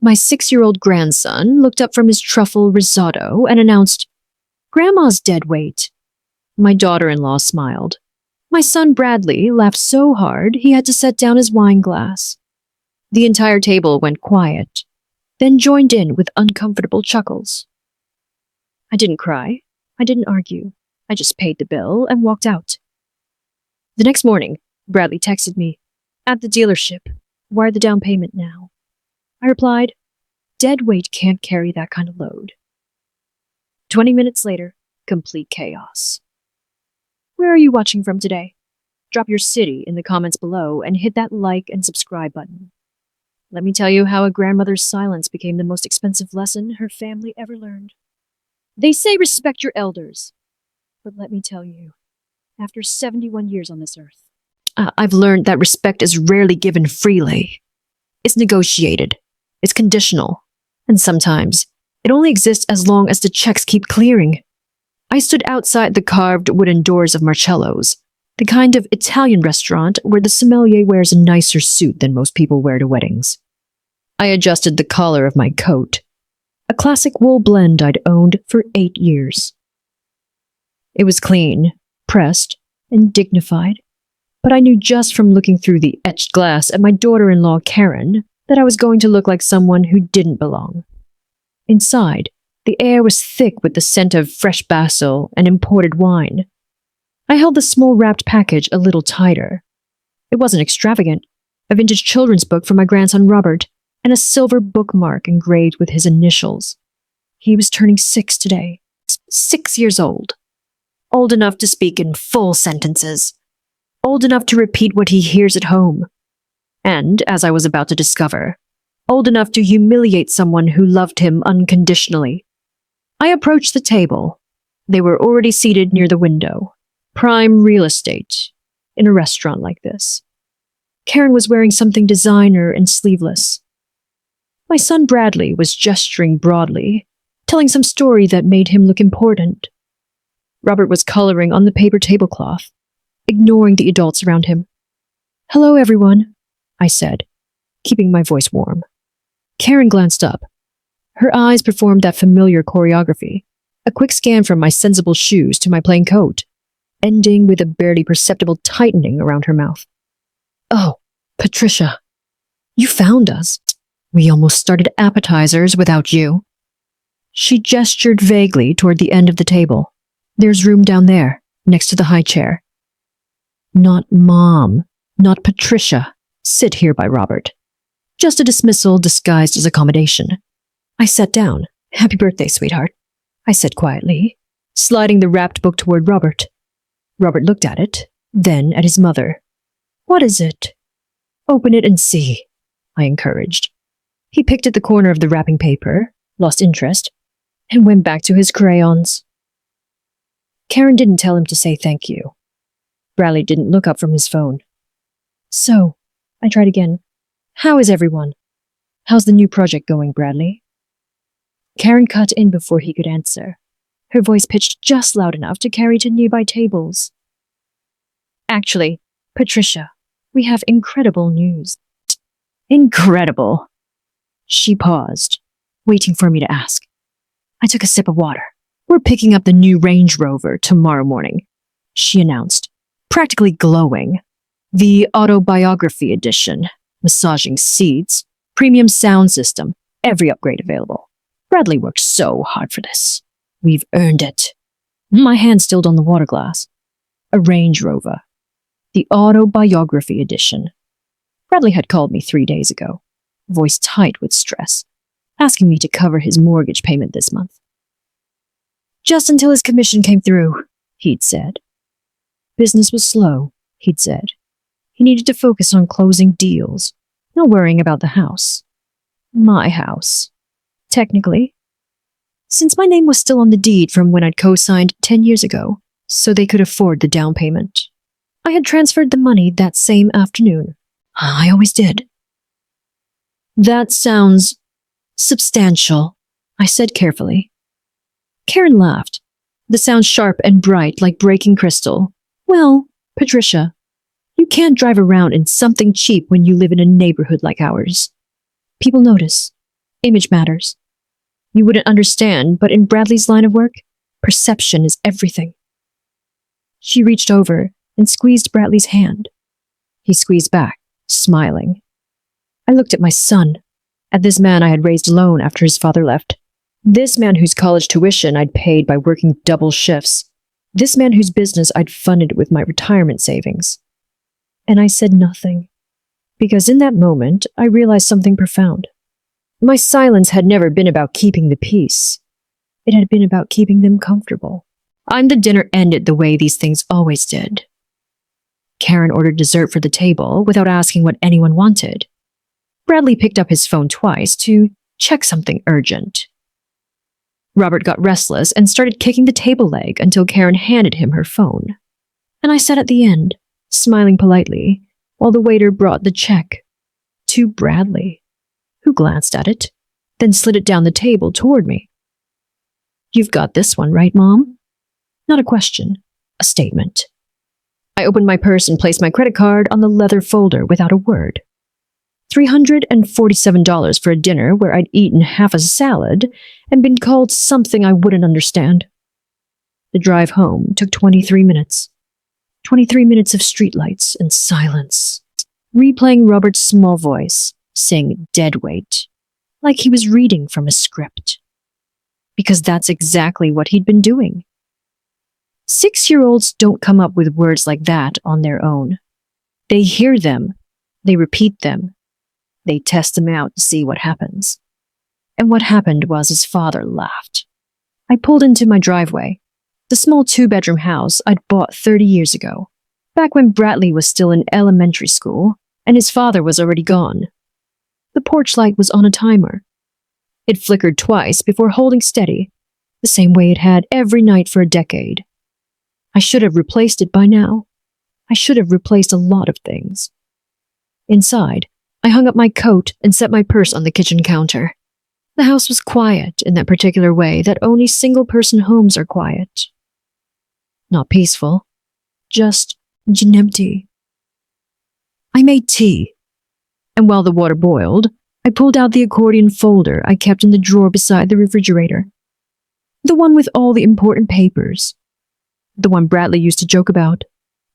My 6-year-old grandson looked up from his truffle risotto and announced, "Grandma's Deadweight." My daughter-in-law smiled. My son Bradley laughed so hard he had to set down his wine glass. The entire table went quiet, then joined in with uncomfortable chuckles. I didn't cry. I didn't argue. I just paid the bill and walked out. The next morning, Bradley texted me, "At the dealership. Wire the down payment now." I replied, "Deadweight can't carry that kind of load." 20 minutes later, complete chaos. Where are you watching from today? Drop your city in the comments below and hit that like and subscribe button. Let me tell you how a grandmother's silence became the most expensive lesson her family ever learned. They say respect your elders. But let me tell you, after 71 years on this earth, I've learned that respect is rarely given freely. It's negotiated. It's conditional. And sometimes, it only exists as long as the checks keep clearing. I stood outside the carved wooden doors of Marcello's, the kind of Italian restaurant where the sommelier wears a nicer suit than most people wear to weddings. I adjusted the collar of my coat, a classic wool blend I'd owned for 8 years. It was clean, pressed, and dignified, but I knew just from looking through the etched glass at my daughter-in-law Karen that I was going to look like someone who didn't belong. Inside, the air was thick with the scent of fresh basil and imported wine. I held the small wrapped package a little tighter. It wasn't extravagant, a vintage children's book from my grandson Robert, and a silver bookmark engraved with his initials. He was turning 6 today. 6 years old. Old enough to speak in full sentences. Old enough to repeat what he hears at home. And, as I was about to discover, old enough to humiliate someone who loved him unconditionally. I approached the table. They were already seated near the window. Prime real estate in a restaurant like this. Karen was wearing something designer and sleeveless. My son Bradley was gesturing broadly, telling some story that made him look important. Robert was coloring on the paper tablecloth, ignoring the adults around him. "Hello, everyone," I said, keeping my voice warm. Karen glanced up. Her eyes performed that familiar choreography, a quick scan from my sensible shoes to my plain coat, ending with a barely perceptible tightening around her mouth. "Oh, Patricia, you found us. We almost started appetizers without you." She gestured vaguely toward the end of the table. "There's room down there, next to the high chair." "Not Mom, not Patricia. Sit here by Robert." Just a dismissal disguised as accommodation. I sat down. "Happy birthday, sweetheart," I said quietly, sliding the wrapped book toward Robert. Robert looked at it, then at his mother. "What is it?" "Open it and see," I encouraged. He picked at the corner of the wrapping paper, lost interest, and went back to his crayons. Karen didn't tell him to say thank you. Bradley didn't look up from his phone. "So," I tried again, "how is everyone? How's the new project going, Bradley?" Karen cut in before he could answer, her voice pitched just loud enough to carry to nearby tables. "Actually, Patricia, we have incredible news." "Incredible?" She paused, waiting for me to ask. I took a sip of water. "We're picking up the new Range Rover tomorrow morning," she announced, practically glowing. "The autobiography edition, massaging seats, premium sound system, every upgrade available. Bradley worked so hard for this. We've earned it." My hand stilled on the water glass. A Range Rover. The autobiography edition. Bradley had called me 3 days ago, voice tight with stress, asking me to cover his mortgage payment this month. "Just until his commission came through," he'd said. Business was slow, he'd said. He needed to focus on closing deals, not worrying about the house. My house. Technically. Since my name was still on the deed from when I'd co-signed 10 years ago, so they could afford the down payment. I had transferred the money that same afternoon. I always did. "That sounds substantial," I said carefully. Karen laughed. The sound sharp and bright like breaking crystal. "Well, Patricia, you can't drive around in something cheap when you live in a neighborhood like ours. People notice. Image matters. You wouldn't understand, but in Bradley's line of work, perception is everything. She reached over and squeezed Bradley's hand. He squeezed back, smiling. I looked at my son, at this man I had raised alone after his father left. This man whose college tuition I'd paid by working double shifts. This man whose business I'd funded with my retirement savings. And I said nothing, because in that moment I realized something profound. My silence had never been about keeping the peace. It had been about keeping them comfortable. The dinner ended the way these things always did. Karen ordered dessert for the table without asking what anyone wanted. Bradley picked up his phone twice to check something urgent. Robert got restless and started kicking the table leg until Karen handed him her phone. And I sat at the end, smiling politely, while the waiter brought the check to Bradley, who glanced at it, then slid it down the table toward me. You've got this one, right, Mom? Not a question, a statement. I opened my purse and placed my credit card on the leather folder without a word. $347 for a dinner where I'd eaten half a salad and been called something I wouldn't understand. The drive home took 23 minutes. 23 minutes of streetlights and silence. Replaying Robert's small voice, saying Deadweight, like he was reading from a script. Because that's exactly what he'd been doing. 6-year-olds don't come up with words like that on their own. They hear them, they repeat them, they test them out to see what happens. And what happened was his father laughed. I pulled into my driveway, the small 2-bedroom house I'd bought 30 years ago, back when Bradley was still in elementary school and his father was already gone. The porch light was on a timer. It flickered twice before holding steady, the same way it had every night for a decade. I should have replaced it by now. I should have replaced a lot of things. Inside, I hung up my coat and set my purse on the kitchen counter. The house was quiet in that particular way that only single-person homes are quiet. Not peaceful, just empty. I made tea, and while the water boiled, I pulled out the accordion folder I kept in the drawer beside the refrigerator. The one with all the important papers. The one Bradley used to joke about.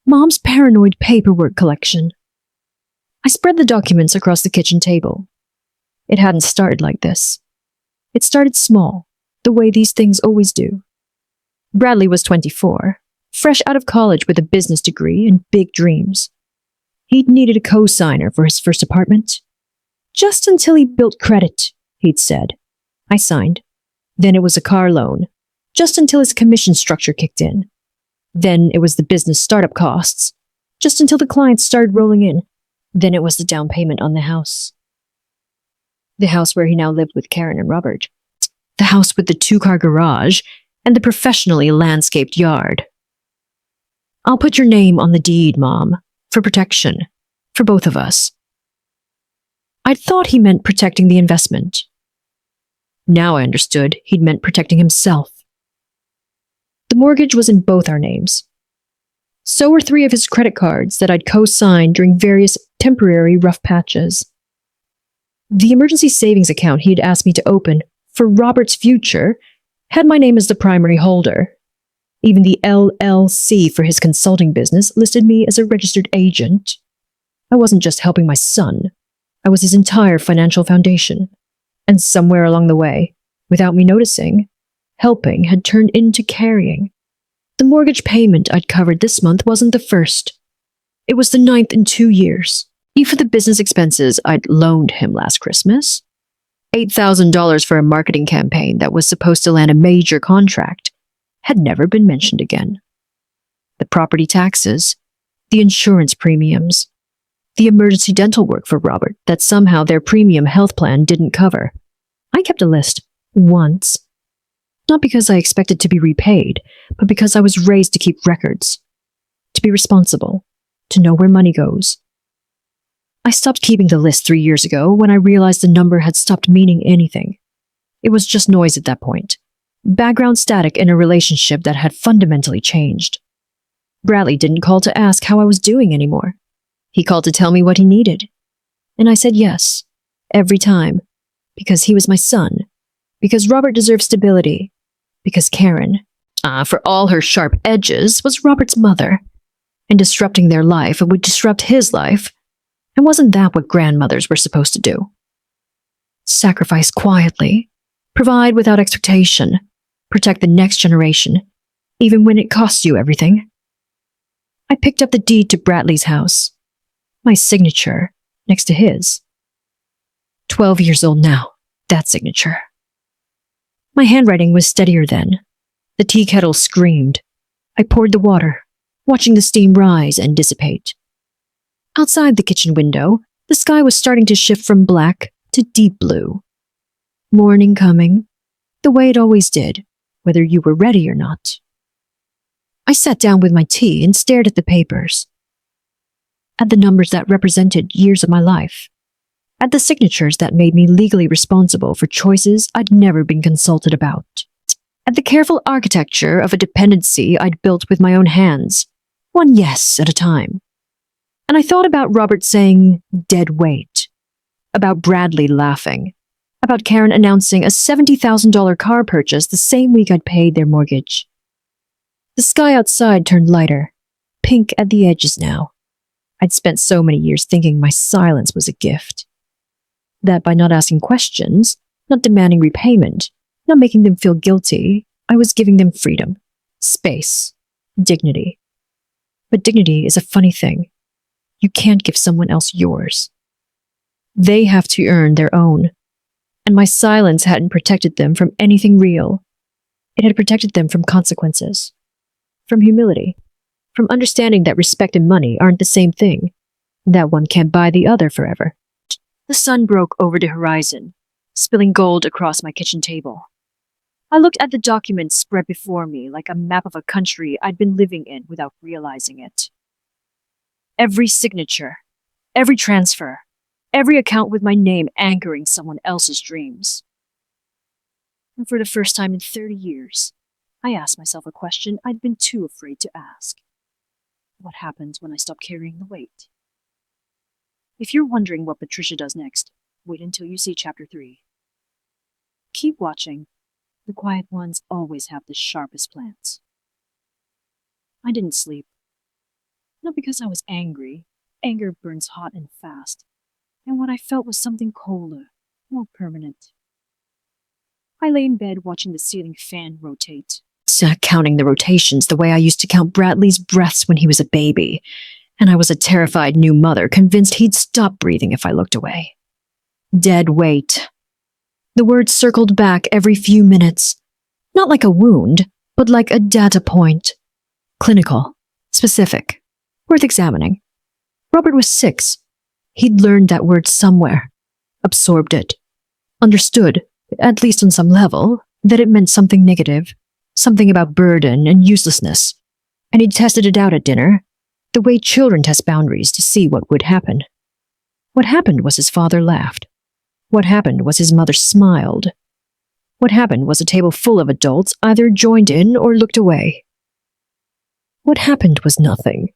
Mom's paranoid paperwork collection. I spread the documents across the kitchen table. It hadn't started like this. It started small, the way these things always do. Bradley was 24, fresh out of college with a business degree and big dreams. He'd needed a co-signer for his first apartment. Just until he built credit, he'd said. I signed. Then it was a car loan, just until his commission structure kicked in. Then it was the business startup costs, just until the clients started rolling in. Then it was the down payment on the house. The house where he now lived with Karen and Robert. The house with the 2-car garage and the professionally landscaped yard. I'll put your name on the deed, Mom, for protection, for both of us. I'd thought he meant protecting the investment. Now I understood he'd meant protecting himself. The mortgage was in both our names. So were 3 of his credit cards that I'd co-signed during various temporary rough patches. The emergency savings account he'd asked me to open for Robert's future had my name as the primary holder. Even the LLC for his consulting business listed me as a registered agent. I wasn't just helping my son. I was his entire financial foundation. And somewhere along the way, without me noticing, helping had turned into carrying. The mortgage payment I'd covered this month wasn't the first. It was the 9th in 2 years. Even for the business expenses I'd loaned him last Christmas. $8,000 for a marketing campaign that was supposed to land a major contract had never been mentioned again. The property taxes, the insurance premiums, the emergency dental work for Robert that somehow their premium health plan didn't cover. I kept a list, once. Not because I expected to be repaid, but because I was raised to keep records, to be responsible, to know where money goes. I stopped keeping the list 3 years ago when I realized the number had stopped meaning anything. It was just noise at that point. Background static in a relationship that had fundamentally changed. Bradley didn't call to ask how I was doing anymore. He called to tell me what he needed. And I said yes, every time, Because he was my son. Because Robert deserved stability. Because Karen, for all her sharp edges, was Robert's mother. And disrupting their life would disrupt his life. And wasn't that what grandmothers were supposed to do? Sacrifice quietly, provide without expectation, protect the next generation, even when it costs you everything. I picked up the deed to Bradley's house. My signature, next to his. 12 years old now, that signature. My handwriting was steadier then. The tea kettle screamed. I poured the water, watching the steam rise and dissipate. Outside the kitchen window, the sky was starting to shift from black to deep blue. Morning coming, the way it always did, whether you were ready or not. I sat down with my tea and stared at the papers. At the numbers that represented years of my life. At the signatures that made me legally responsible for choices I'd never been consulted about. At the careful architecture of a dependency I'd built with my own hands, one yes at a time. And I thought about Robert saying, "Deadweight." About Bradley laughing. About Karen announcing a $70,000 car purchase the same week I'd paid their mortgage. The sky outside turned lighter, pink at the edges now. I'd spent so many years thinking my silence was a gift. That by not asking questions, not demanding repayment, not making them feel guilty, I was giving them freedom, space, dignity. But dignity is a funny thing. You can't give someone else yours. They have to earn their own. And my silence hadn't protected them from anything real. It had protected them from consequences. From humility. From understanding that respect and money aren't the same thing. That one can't buy the other forever. The sun broke over the horizon, spilling gold across my kitchen table. I looked at the documents spread before me like a map of a country I'd been living in without realizing it. Every signature, every transfer, every account with my name anchoring someone else's dreams. And for the first time in 30 years, I asked myself a question I'd been too afraid to ask. What happens when I stop carrying the weight? If you're wondering what Patricia does next, wait until you see Chapter 3. Keep watching. The quiet ones always have the sharpest plans. I didn't sleep. Not because I was angry. Anger burns hot and fast. And what I felt was something colder, more permanent. I lay in bed watching the ceiling fan rotate. Counting the rotations the way I used to count Bradley's breaths when he was a baby. And I was a terrified new mother convinced he'd stop breathing if I looked away. Dead weight. The word circled back every few minutes. Not like a wound, but like a data point. Clinical. Specific. Worth examining. Robert was 6. He'd learned that word somewhere. Absorbed it. Understood, at least on some level, that it meant something negative. Something about burden and uselessness. And he'd tested it out at dinner, the way children test boundaries to see what would happen. What happened was his father laughed. What happened was his mother smiled. What happened was a table full of adults either joined in or looked away. What happened was nothing.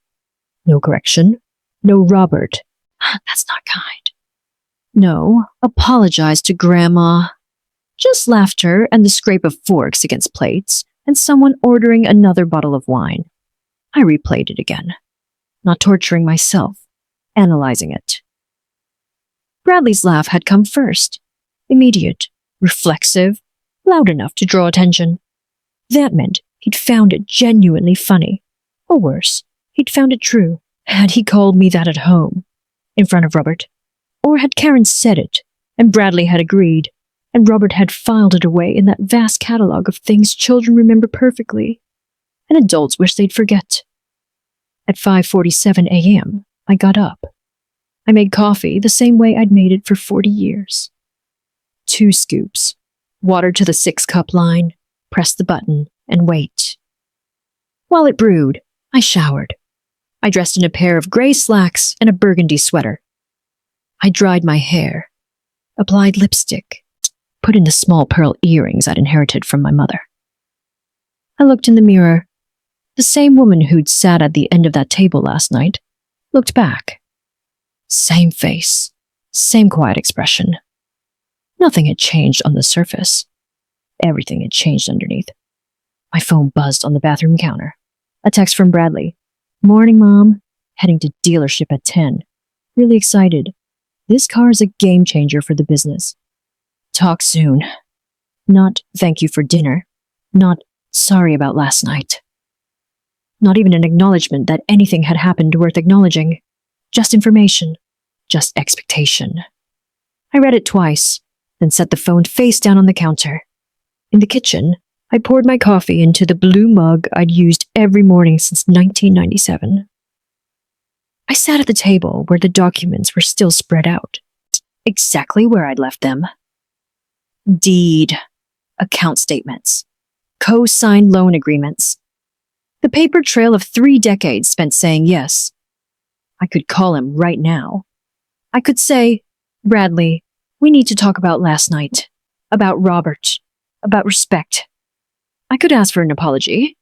No correction. No Robert. That's not kind. No, apologize to Grandma. Just laughter and the scrape of forks against plates, and someone ordering another bottle of wine. I replayed it again. Not torturing myself, analyzing it. Bradley's laugh had come first. Immediate, reflexive, loud enough to draw attention. That meant he'd found it genuinely funny. Or worse, he'd found it true. Had he called me that at home, in front of Robert? Or had Karen said it, and Bradley had agreed, and Robert had filed it away in that vast catalog of things children remember perfectly, and adults wish they'd forget? At 5:47 a.m., I got up. I made coffee the same way I'd made it for 40 years. 2 scoops, water to the 6-cup line, press the button, and wait. While it brewed, I showered. I dressed in a pair of gray slacks and a burgundy sweater. I dried my hair, applied lipstick, put in the small pearl earrings I'd inherited from my mother. I looked in the mirror. The same woman who'd sat at the end of that table last night looked back. Same face, same quiet expression. Nothing had changed on the surface. Everything had changed underneath. My phone buzzed on the bathroom counter. A text from Bradley. "Morning, Mom. Heading to dealership at 10. Really excited. This car is a game changer for the business. Talk soon." Not "thank you for dinner." Not "sorry about last night." Not even an acknowledgement that anything had happened worth acknowledging. Just information. Just expectation. I read it twice, then set the phone face down on the counter. In the kitchen, I poured my coffee into the blue mug I'd used every morning since 1997. I sat at the table where the documents were still spread out, exactly where I'd left them. Deed, account statements, co-signed loan agreements. The paper trail of 3 decades spent saying yes. I could call him right now. I could say, "Bradley, we need to talk about last night, about Robert, about respect." I could ask for an apology.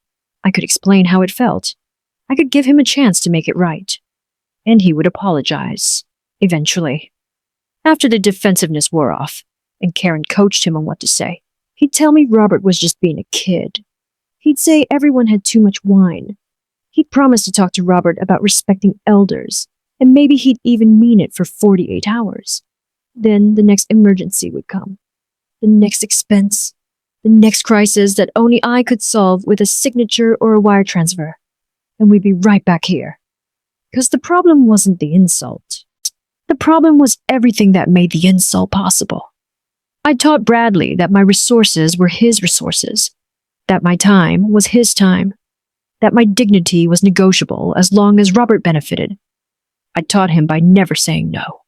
I could explain how it felt. I could give him a chance to make it right. And he would apologize, eventually. After the defensiveness wore off, and Karen coached him on what to say, he'd tell me Robert was just being a kid. He'd say everyone had too much wine. He'd promise to talk to Robert about respecting elders, and maybe he'd even mean it for 48 hours. Then the next emergency would come. The next expense. The next crisis that only I could solve with a signature or a wire transfer. And we'd be right back here. Because the problem wasn't the insult. The problem was everything that made the insult possible. I taught Bradley that my resources were his resources, that my time was his time, that my dignity was negotiable as long as Robert benefited. I taught him by never saying no,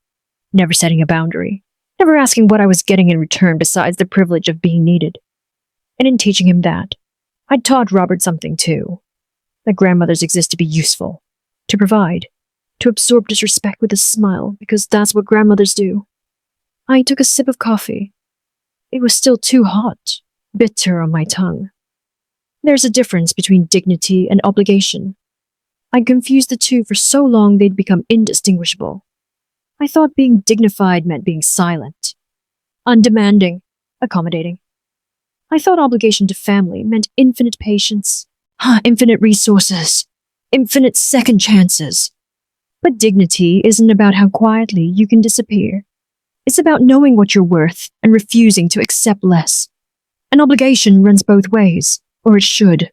never setting a boundary, never asking what I was getting in return besides the privilege of being needed. And in teaching him that, I taught Robert something too, that grandmothers exist to be useful, to provide, to absorb disrespect with a smile because that's what grandmothers do. I took a sip of coffee. It was still too hot, bitter on my tongue. There's a difference between dignity and obligation. I'd confused the two for so long they'd become indistinguishable. I thought being dignified meant being silent, undemanding, accommodating. I thought obligation to family meant infinite patience, infinite resources, infinite second chances. But dignity isn't about how quietly you can disappear. It's about knowing what you're worth and refusing to accept less. An obligation runs both ways, or it should.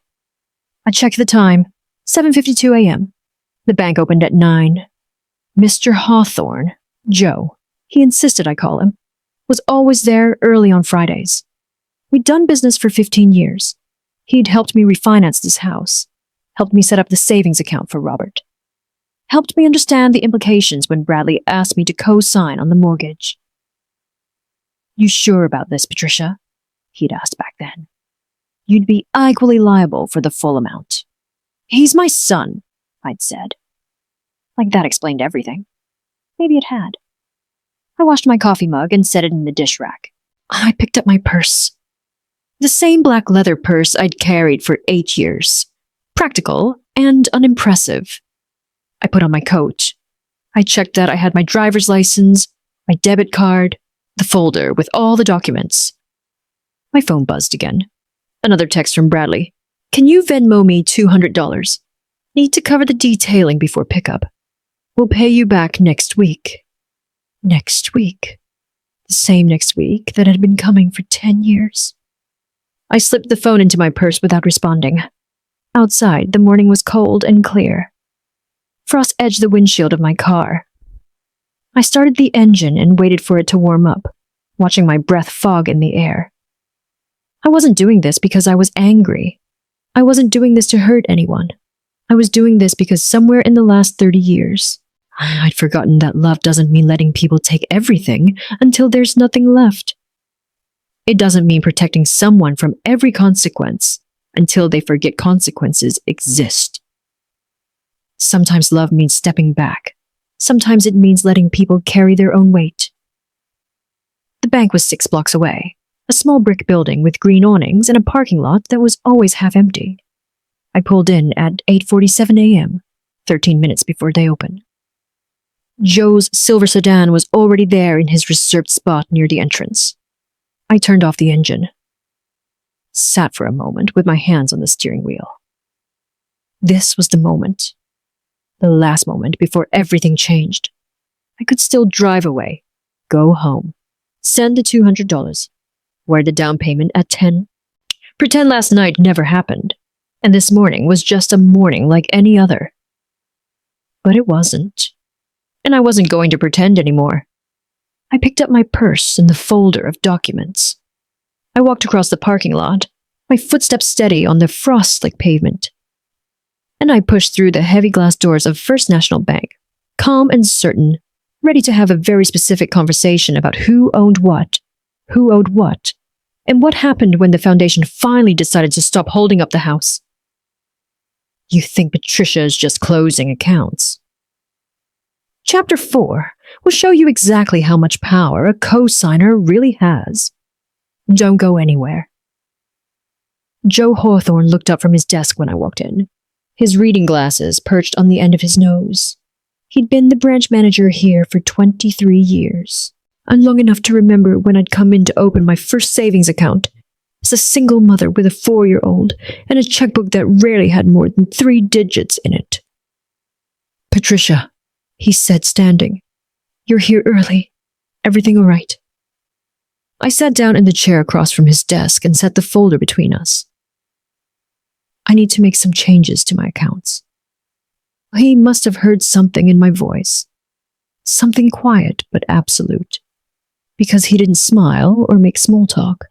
I checked the time, 7:52 a.m. The bank opened at 9. Mr. Hawthorne, Joe, he insisted I call him, was always there early on Fridays. We'd done business for 15 years. He'd helped me refinance this house, helped me set up the savings account for Robert, helped me understand the implications when Bradley asked me to co-sign on the mortgage. "You sure about this, Patricia?" he'd asked back then. "You'd be equally liable for the full amount." "He's my son," I'd said. Like that explained everything. Maybe it had. I washed my coffee mug and set it in the dish rack. I picked up my purse. The same black leather purse I'd carried for 8 years. Practical and unimpressive. I put on my coat. I checked that I had my driver's license, my debit card, the folder with all the documents. My phone buzzed again. Another text from Bradley. "Can you Venmo me $200? Need to cover the detailing before pickup. We'll pay you back next week." Next week. The same next week that had been coming for 10 years. I slipped the phone into my purse without responding. Outside, the morning was cold and clear. Frost edged the windshield of my car. I started the engine and waited for it to warm up, watching my breath fog in the air. I wasn't doing this because I was angry. I wasn't doing this to hurt anyone. I was doing this because somewhere in the last 30 years, I'd forgotten that love doesn't mean letting people take everything until there's nothing left. It doesn't mean protecting someone from every consequence until they forget consequences exist. Sometimes love means stepping back. Sometimes it means letting people carry their own weight. The bank was 6 blocks away, a small brick building with green awnings and a parking lot that was always half empty. I pulled in at 8:47 a.m., 13 minutes before they opened. Joe's silver sedan was already there in his reserved spot near the entrance. I turned off the engine, sat for a moment with my hands on the steering wheel. This was the moment. The last moment before everything changed. I could still drive away, go home, send the $200, wear the down payment at 10, pretend last night never happened, and this morning was just a morning like any other. But it wasn't. And I wasn't going to pretend anymore. I picked up my purse and the folder of documents. I walked across the parking lot, my footsteps steady on the frost-slick pavement. And I pushed through the heavy glass doors of First National Bank, calm and certain, ready to have a very specific conversation about who owned what, who owed what, and what happened when the foundation finally decided to stop holding up the house. You think Patricia is just closing accounts? Chapter 4 will show you exactly how much power a co-signer really has. Don't go anywhere. Joe Hawthorne looked up from his desk when I walked in, his reading glasses perched on the end of his nose. He'd been the branch manager here for 23 years, and long enough to remember when I'd come in to open my first savings account as a single mother with a 4-year-old and a checkbook that rarely had more than 3 digits in it. "Patricia," he said, standing. "You're here early. Everything all right?" I sat down in the chair across from his desk and set the folder between us. "I need to make some changes to my accounts." He must have heard something in my voice. Something quiet but absolute. Because he didn't smile or make small talk.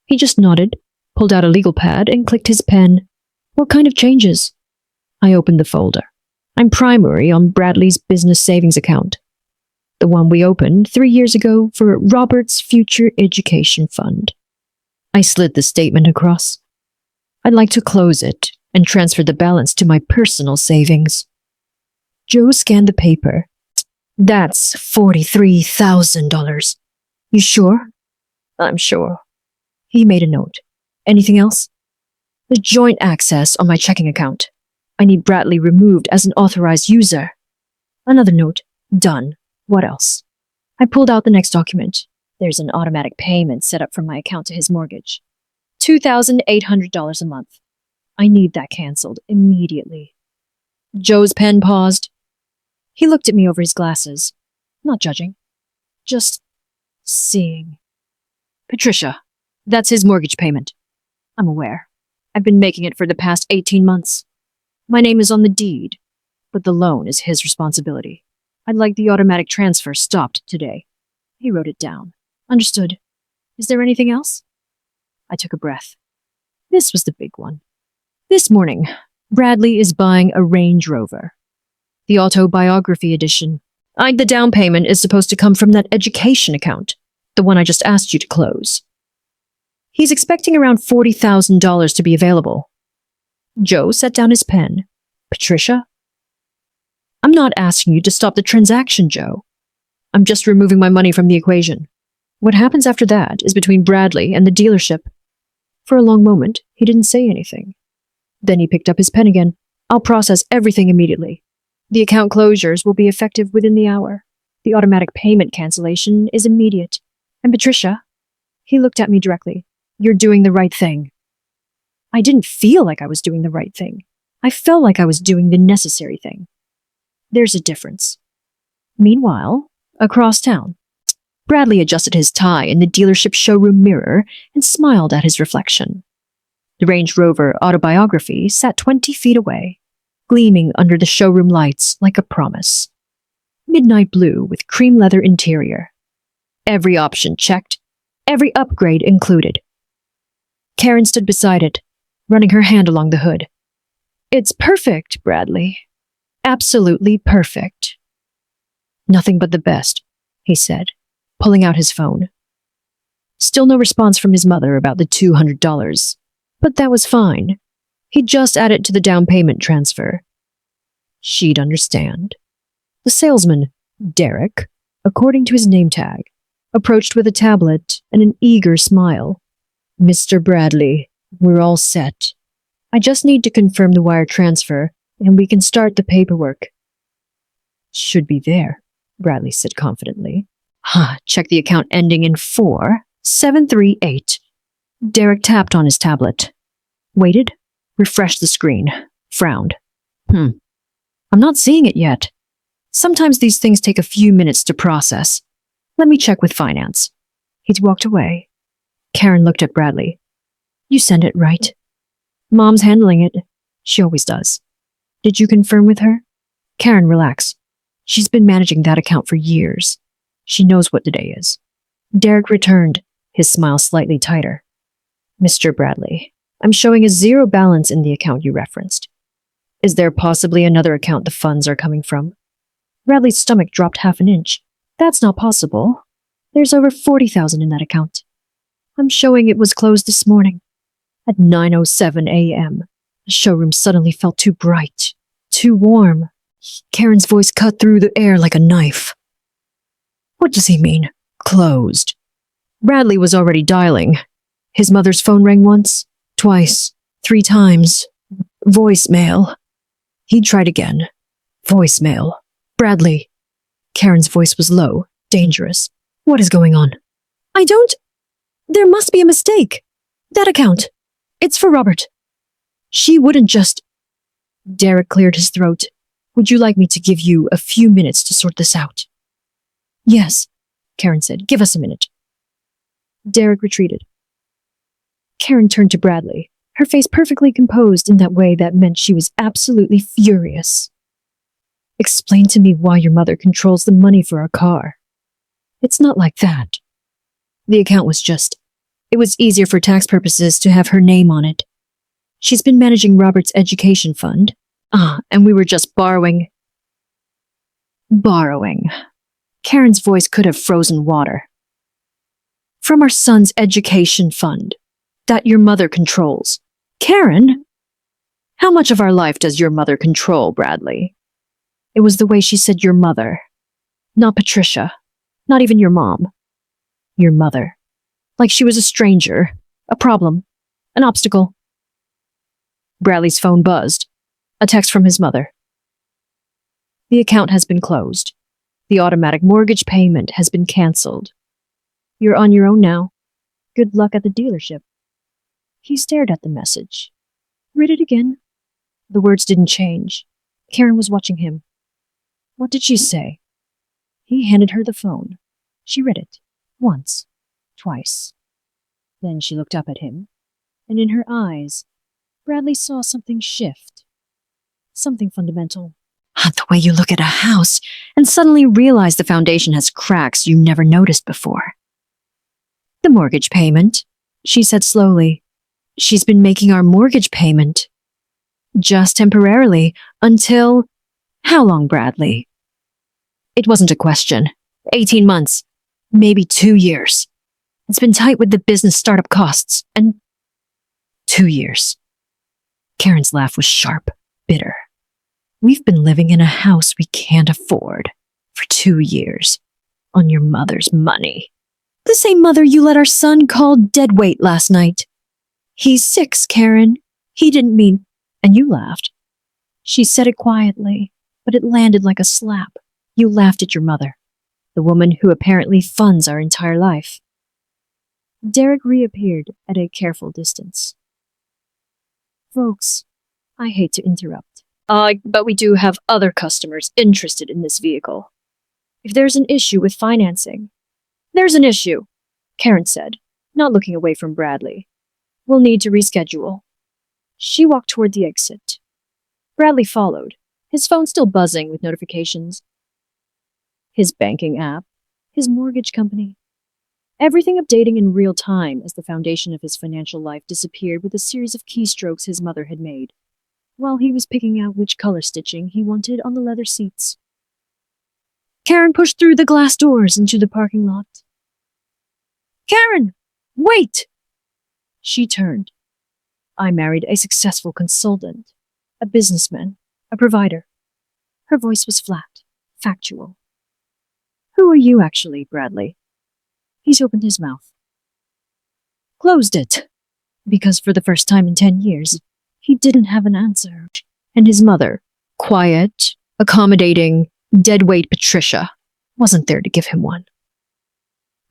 He just nodded, pulled out a legal pad, and clicked his pen. "What kind of changes?" I opened the folder. I'm primary on Bradley's business savings account. The one we opened 3 years ago for Robert's Future Education Fund. I slid the statement across. I'd like to close it and transfer the balance to my personal savings. Joe scanned the paper. "That's $43,000. You sure?" "I'm sure." He made a note. "Anything else?" "The joint access on my checking account. I need Bradley removed as an authorized user." Another note. "Done. What else?" I pulled out the next document. There's an automatic payment set up from my account to his mortgage. $2,800 a month. I need that canceled immediately. Joe's pen paused. He looked at me over his glasses, not judging, just seeing. "Patricia, that's his mortgage payment." "I'm aware. I've been making it for the past 18 months. My name is on the deed, but the loan is his responsibility. I'd like the automatic transfer stopped today." He wrote it down. "Understood. Is there anything else?" I took a breath. This was the big one. This morning, Bradley is buying a Range Rover. The autobiography edition. The down payment is supposed to come from that education account, the one I just asked you to close. He's expecting around $40,000 to be available. Joe set down his pen. "Patricia?" "I'm not asking you to stop the transaction, Joe. I'm just removing my money from the equation. What happens after that is between Bradley and the dealership." For a long moment, he didn't say anything. Then he picked up his pen again. "I'll process everything immediately. The account closures will be effective within the hour. The automatic payment cancellation is immediate. And Patricia," he looked at me directly, "you're doing the right thing." I didn't feel like I was doing the right thing. I felt like I was doing the necessary thing. There's a difference. Meanwhile, across town, Bradley adjusted his tie in the dealership showroom mirror and smiled at his reflection. The Range Rover autobiography sat 20 feet away, gleaming under the showroom lights like a promise. Midnight blue with cream leather interior. Every option checked, every upgrade included. Karen stood beside it, running her hand along the hood. "It's perfect, Bradley. Absolutely perfect." "Nothing but the best," he said, pulling out his phone. Still no response from his mother about the $200, but that was fine. He'd just add it to the down payment transfer. She'd understand. The salesman, Derek, according to his name tag, approached with a tablet and an eager smile. "Mr. Bradley, we're all set. I just need to confirm the wire transfer, and we can start the paperwork." "Should be there," Bradley said confidently. "Check the account ending in 4, 738. Derek tapped on his tablet. Waited, refreshed the screen, frowned. I'm not seeing it yet. Sometimes these things take a few minutes to process. Let me check with finance. He'd walked away. Karen looked at Bradley. You sent it, right? Mom's handling it. She always does. Did you confirm with her? Karen, relax. She's been managing that account for years. She knows what today is. Derek returned, his smile slightly tighter. Mr. Bradley, I'm showing a zero balance in the account you referenced. Is there possibly another account the funds are coming from? Bradley's stomach dropped half an inch. That's not possible. There's over 40,000 in that account. I'm showing it was closed this morning. At 9:07 a.m., the showroom suddenly felt too bright, too warm. Karen's voice cut through the air like a knife. What does he mean, closed? Bradley was already dialing. His mother's phone rang once, twice, 3 times. Voicemail. He tried again. Voicemail. Bradley. Karen's voice was low, dangerous. What is going on? There must be a mistake. That account. It's for Robert. She wouldn't just... Derek cleared his throat. Would you like me to give you a few minutes to sort this out? Yes, Karen said. Give us a minute. Derek retreated. Karen turned to Bradley, her face perfectly composed in that way that meant she was absolutely furious. Explain to me why your mother controls the money for our car. It's not like that. The account was it was easier for tax purposes to have her name on it. She's been managing Robert's education fund. And we were just borrowing. Borrowing. Karen's voice could have frozen water. From our son's education fund. That your mother controls. Karen? How much of our life does your mother control, Bradley? It was the way she said your mother. Not Patricia. Not even your mom. Your mother. Like she was a stranger. A problem. An obstacle. Bradley's phone buzzed. A text from his mother. The account has been closed. The automatic mortgage payment has been cancelled. You're on your own now. Good luck at the dealership. He stared at the message. Read it again. The words didn't change. Karen was watching him. What did she say? He handed her the phone. She read it. Once. Twice. Then she looked up at him, and in her eyes, Bradley saw something shift. Something fundamental. The way you look at a house and suddenly realize the foundation has cracks you never noticed before. The mortgage payment, she said slowly. She's been making our mortgage payment. Just temporarily, until... How long, Bradley? It wasn't a question. 18 months. Maybe 2 years. It's been tight with the business startup costs, and... 2 years. Karen's laugh was sharp, bitter. We've been living in a house we can't afford for 2 years. On your mother's money. The same mother you let our son call Deadweight last night. He's 6, Karen. He didn't mean... And you laughed. She said it quietly, but it landed like a slap. You laughed at your mother, the woman who apparently funds our entire life. Derek reappeared at a careful distance. Folks, I hate to interrupt. But we do have other customers interested in this vehicle. If there's an issue with financing... There's an issue, Karen said, not looking away from Bradley. We'll need to reschedule. She walked toward the exit. Bradley followed, his phone still buzzing with notifications. His banking app, his mortgage company. Everything updating in real time as the foundation of his financial life disappeared with a series of keystrokes his mother had made, while he was picking out which color stitching he wanted on the leather seats. Karen pushed through the glass doors into the parking lot. Karen! Wait! She turned. I married a successful consultant, a businessman, a provider. Her voice was flat, factual. Who are you actually, Bradley? He's opened his mouth. Closed it, because for the first time in 10 years, he didn't have an answer. And his mother, quiet, accommodating, deadweight Patricia, wasn't there to give him one.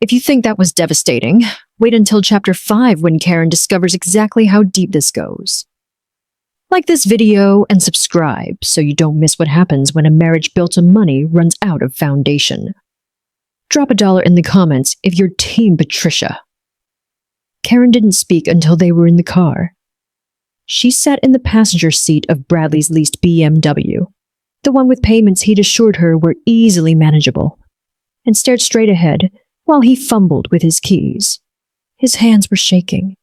If you think that was devastating, wait until chapter 5 when Karen discovers exactly how deep this goes. Like this video and subscribe so you don't miss what happens when a marriage built on money runs out of foundation. Drop $1 in the comments if you're Team Patricia. Karen didn't speak until they were in the car. She sat in the passenger seat of Bradley's leased BMW, the one with payments he'd assured her were easily manageable, and stared straight ahead while he fumbled with his keys. His hands were shaking.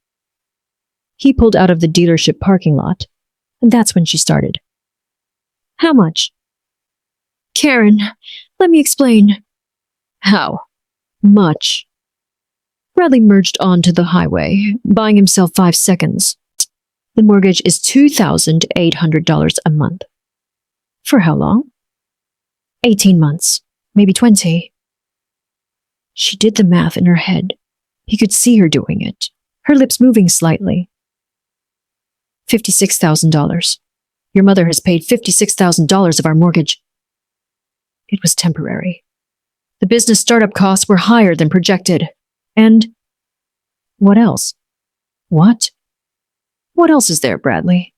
He pulled out of the dealership parking lot, and that's when she started. How much? Karen, let me explain. How much? Bradley merged onto the highway, buying himself 5 seconds. The mortgage is $2,800 a month. For how long? 18 months, maybe 20. She did the math in her head. He could see her doing it, her lips moving slightly. $56,000. Your mother has paid $56,000 of our mortgage. It was temporary. The business startup costs were higher than projected. And what else? What? What else is there, Bradley?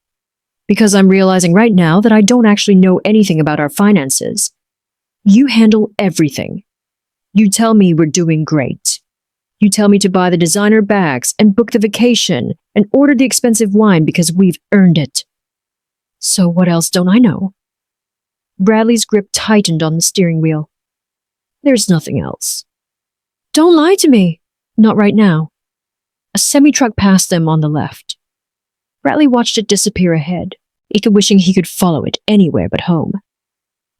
Because I'm realizing right now that I don't actually know anything about our finances. You handle everything. You tell me we're doing great. You tell me to buy the designer bags and book the vacation and order the expensive wine because we've earned it. So what else don't I know? Bradley's grip tightened on the steering wheel. There's nothing else. Don't lie to me. Not right now. A semi-truck passed them on the left. Bradley watched it disappear ahead, eager wishing he could follow it anywhere but home.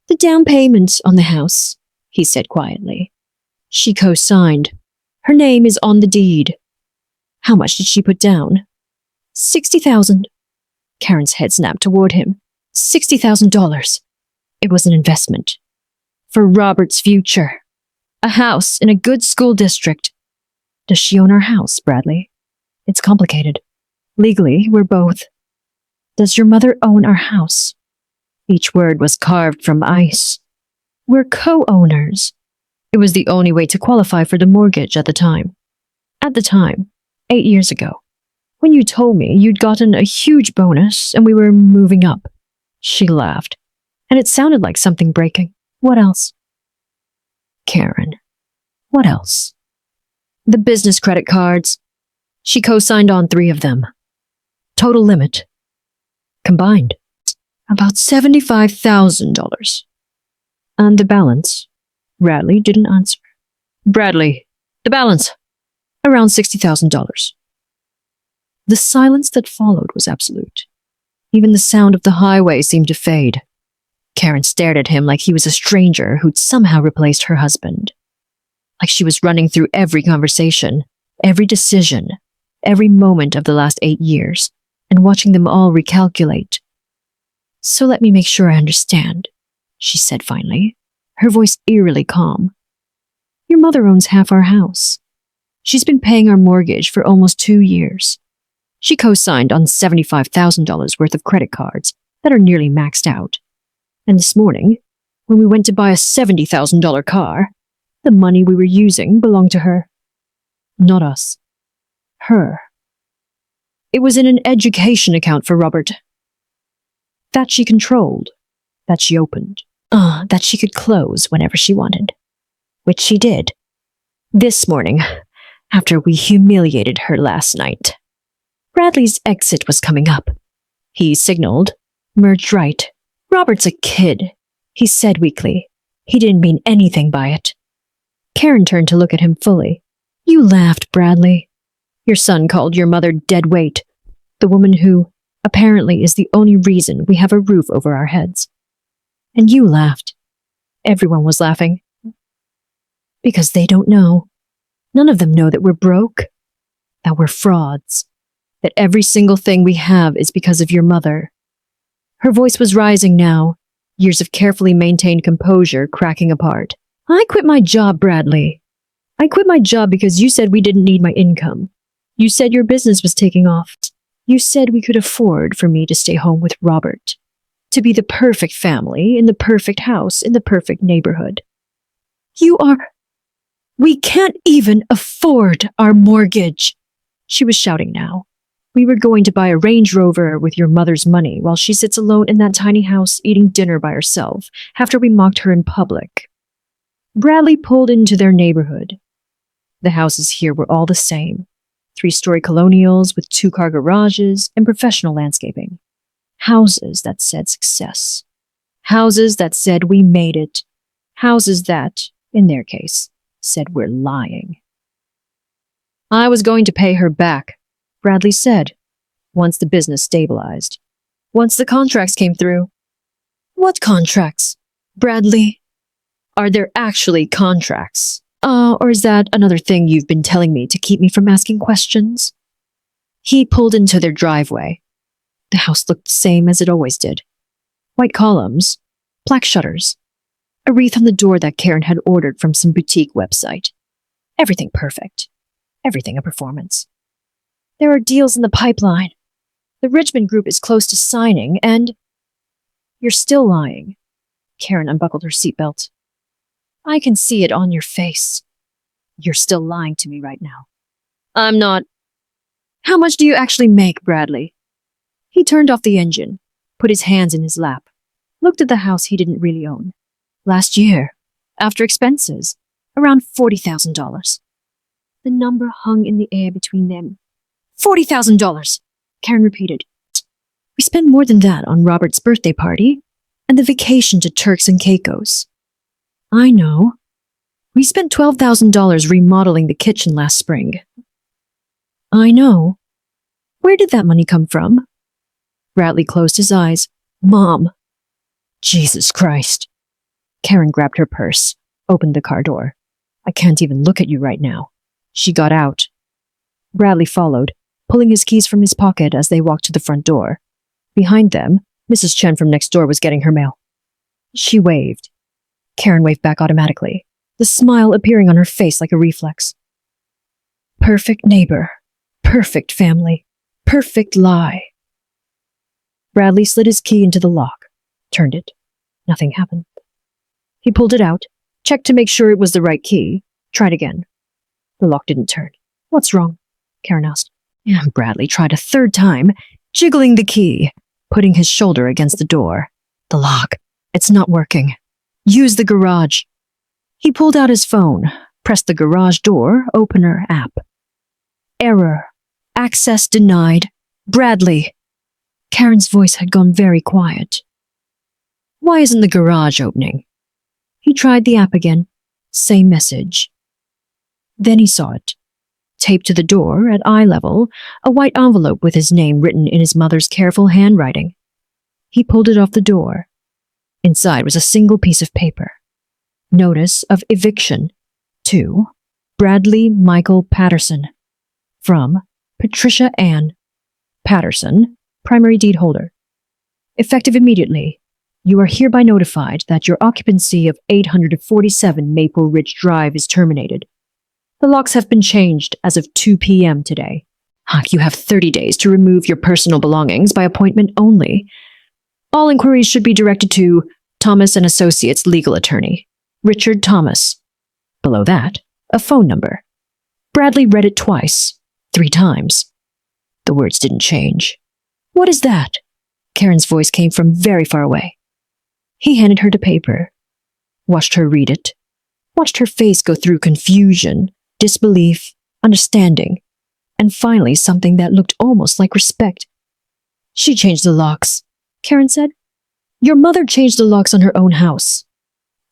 The down payment on the house, he said quietly. She co-signed. Her name is on the deed. How much did she put down? $60,000. Karen's head snapped toward him. $60,000. It was an investment. For Robert's future. A house in a good school district. Does she own our house, Bradley? It's complicated. Legally, we're both. Does your mother own our house? Each word was carved from ice. We're co-owners. It was the only way to qualify for the mortgage at the time. At the time, 8 years ago, when you told me you'd gotten a huge bonus and we were moving up. She laughed, and it sounded like something breaking. What else? Karen, what else? The business credit cards. She co-signed on 3 of them. Total limit. Combined. About $75,000. And the balance? Bradley didn't answer. Bradley, the balance. Around $60,000. The silence that followed was absolute. Even the sound of the highway seemed to fade. Karen stared at him like he was a stranger who'd somehow replaced her husband. Like she was running through every conversation, every decision, every moment of the last 8 years, and watching them all recalculate. So let me make sure I understand, she said finally, her voice eerily calm. Your mother owns half our house. She's been paying our mortgage for almost 2 years. She co-signed on $75,000 worth of credit cards that are nearly maxed out. And this morning, when we went to buy a $70,000 car, the money we were using belonged to her. Not us. Her. It was in an education account for Robert. That she controlled. That she opened. That she could close whenever she wanted. Which she did. This morning, after we humiliated her last night. Bradley's exit was coming up. He signaled, merged right. Robert's a kid, he said weakly. He didn't mean anything by it. Karen turned to look at him fully. You laughed, Bradley. Your son called your mother Deadweight, the woman who, apparently, is the only reason we have a roof over our heads. And you laughed. Everyone was laughing. Because they don't know. None of them know that we're broke, that we're frauds, that every single thing we have is because of your mother. Her voice was rising now, years of carefully maintained composure cracking apart. I quit my job, Bradley. I quit my job because you said we didn't need my income. You said your business was taking off. You said we could afford for me to stay home with Robert. To be the perfect family, in the perfect house, in the perfect neighborhood. You are... We can't even afford our mortgage. She was shouting now. We were going to buy a Range Rover with your mother's money while she sits alone in that tiny house eating dinner by herself after we mocked her in public. Bradley pulled into their neighborhood. The houses here were all the same. 3-story colonials with 2-car garages and professional landscaping. Houses that said success. Houses that said we made it. Houses that, in their case, said we're lying. I was going to pay her back, Bradley said, once the business stabilized. Once the contracts came through. What contracts? Bradley? Are there actually contracts? Or is that another thing you've been telling me to keep me from asking questions? He pulled into their driveway. The house looked the same as it always did. White columns, black shutters, a wreath on the door that Karen had ordered from some boutique website. Everything perfect. Everything a performance. There are deals in the pipeline. The Richmond Group is close to signing, and... You're still lying. Karen unbuckled her seatbelt. I can see it on your face. You're still lying to me right now. I'm not. How much do you actually make, Bradley? He turned off the engine, put his hands in his lap, looked at the house he didn't really own. Last year, after expenses, around $40,000. The number hung in the air between them. $40,000, Karen repeated. We spent more than that on Robert's birthday party and the vacation to Turks and Caicos. I know. We spent $12,000 remodeling the kitchen last spring. I know. Where did that money come from? Bradley closed his eyes. Mom. Jesus Christ. Karen grabbed her purse, opened the car door. I can't even look at you right now. She got out. Bradley followed, pulling his keys from his pocket as they walked to the front door. Behind them, Mrs. Chen from next door was getting her mail. She waved. Karen waved back automatically, the smile appearing on her face like a reflex. Perfect neighbor, perfect family, perfect lie. Bradley slid his key into the lock, turned it. Nothing happened. He pulled it out, checked to make sure it was the right key, tried again. The lock didn't turn. What's wrong? Karen asked. And Bradley tried a third time, jiggling the key, putting his shoulder against the door. The lock. It's not working. Use the garage. He pulled out his phone, pressed the garage door opener app. Error. Access denied. Bradley. Karen's voice had gone very quiet. Why isn't the garage opening? He tried the app again. Same message. Then he saw it. Taped to the door, at eye level, a white envelope with his name written in his mother's careful handwriting. He pulled it off the door. Inside was a single piece of paper. Notice of eviction. To Bradley Michael Patterson. From Patricia Ann Patterson, primary deed holder. Effective immediately. You are hereby notified that your occupancy of 847 Maple Ridge Drive is terminated. The locks have been changed as of 2 p.m. today. You have 30 days to remove your personal belongings by appointment only. All inquiries should be directed to Thomas & Associates legal attorney, Richard Thomas. Below that, a phone number. Bradley read it twice, 3 times. The words didn't change. What is that? Karen's voice came from very far away. He handed her the paper, watched her read it, watched her face go through confusion, disbelief, understanding, and finally something that looked almost like respect. She changed the locks, Karen said. Your mother changed the locks on her own house.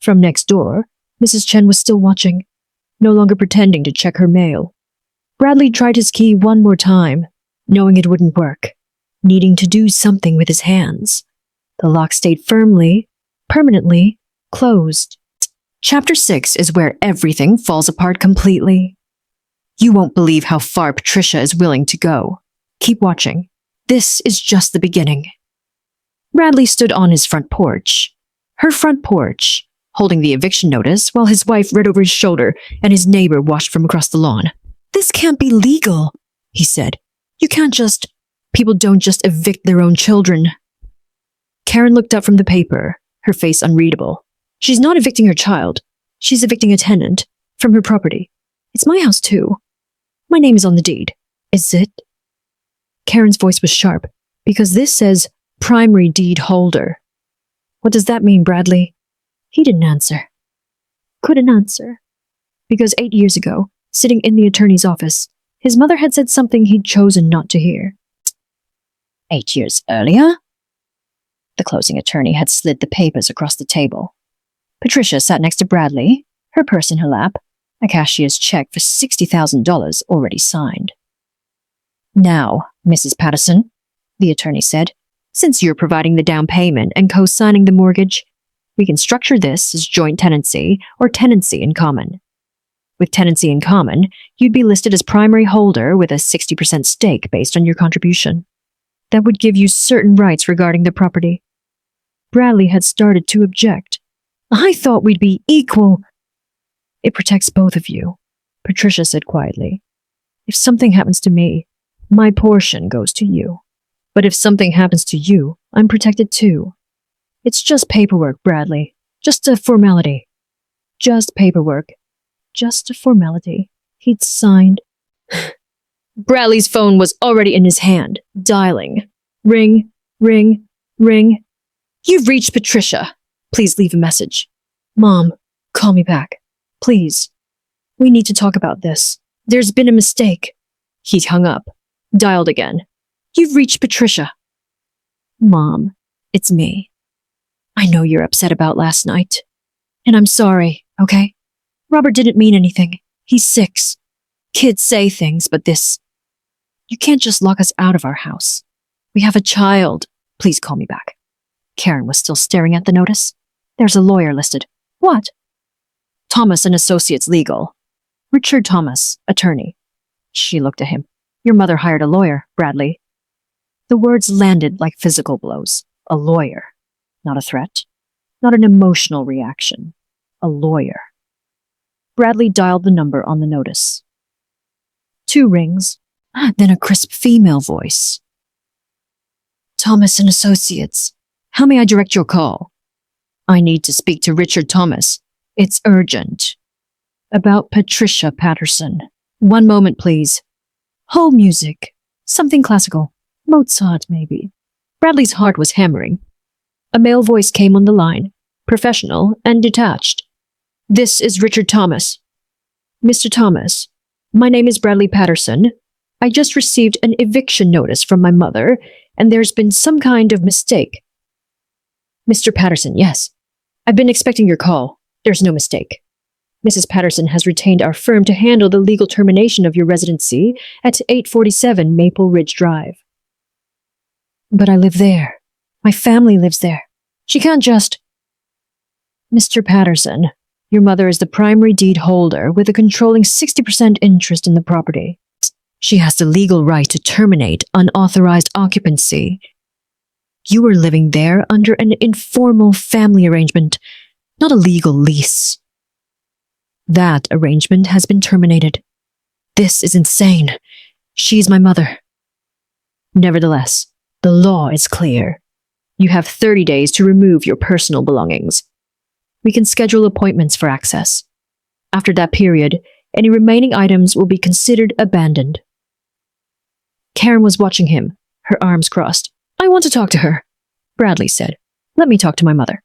From next door, Mrs. Chen was still watching, no longer pretending to check her mail. Bradley tried his key one more time, knowing it wouldn't work, needing to do something with his hands. The lock stayed firmly, permanently, closed. Chapter 6 is where everything falls apart completely. You won't believe how far Patricia is willing to go. Keep watching. This is just the beginning. Bradley stood on his front porch. Her front porch, holding the eviction notice while his wife read over his shoulder and his neighbor watched from across the lawn. This can't be legal, he said. You can't just... People don't just evict their own children. Karen looked up from the paper, her face unreadable. She's not evicting her child. She's evicting a tenant from her property. It's my house too. My name is on the deed. Is it? Karen's voice was sharp, because this says primary deed holder. What does that mean, Bradley? He didn't answer. Couldn't answer. Because 8 years ago, sitting in the attorney's office, his mother had said something he'd chosen not to hear. 8 years earlier? The closing attorney had slid the papers across the table. Patricia sat next to Bradley, her purse in her lap, a cashier's check for $60,000 already signed. Now, Mrs. Patterson, the attorney said, since you're providing the down payment and co-signing the mortgage, we can structure this as joint tenancy or tenancy in common. With tenancy in common, you'd be listed as primary holder with a 60% stake based on your contribution. That would give you certain rights regarding the property. Bradley had started to object. I thought we'd be equal. It protects both of you, Patricia said quietly. If something happens to me, my portion goes to you. But if something happens to you, I'm protected too. It's just paperwork, Bradley. Just a formality. Just paperwork. Just a formality. He'd signed. Bradley's phone was already in his hand, dialing. Ring, ring, ring. You've reached Patricia. Please leave a message. Mom, call me back. Please. We need to talk about this. There's been a mistake. He'd hung up. Dialed again. You've reached Patricia. Mom, it's me. I know you're upset about last night. And I'm sorry, okay? Robert didn't mean anything. He's 6. Kids say things, but this... You can't just lock us out of our house. We have a child. Please call me back. Karen was still staring at the notice. There's a lawyer listed. What? Thomas and Associates Legal. Richard Thomas, attorney. She looked at him. Your mother hired a lawyer, Bradley. The words landed like physical blows. A lawyer. Not a threat. Not an emotional reaction. A lawyer. Bradley dialed the number on the notice. 2 rings, then a crisp female voice. Thomas and Associates. How may I direct your call? I need to speak to Richard Thomas. It's urgent. About Patricia Patterson. 1 moment, please. Hold music. Something classical. Mozart, maybe. Bradley's heart was hammering. A male voice came on the line, professional and detached. This is Richard Thomas. Mr. Thomas, my name is Bradley Patterson. I just received an eviction notice from my mother, and there's been some kind of mistake. Mr. Patterson, yes. I've been expecting your call. There's no mistake. Mrs. Patterson has retained our firm to handle the legal termination of your residency at 847 Maple Ridge Drive. But I live there. My family lives there. She can't just... Mr. Patterson, your mother is the primary deed holder with a controlling 60% interest in the property. She has the legal right to terminate unauthorized occupancy. You are living there under an informal family arrangement, not a legal lease. That arrangement has been terminated. This is insane. She's my mother. Nevertheless, the law is clear. You have 30 days to remove your personal belongings. We can schedule appointments for access. After that period, any remaining items will be considered abandoned. Karen was watching him, her arms crossed. I want to talk to her, Bradley said. Let me talk to my mother.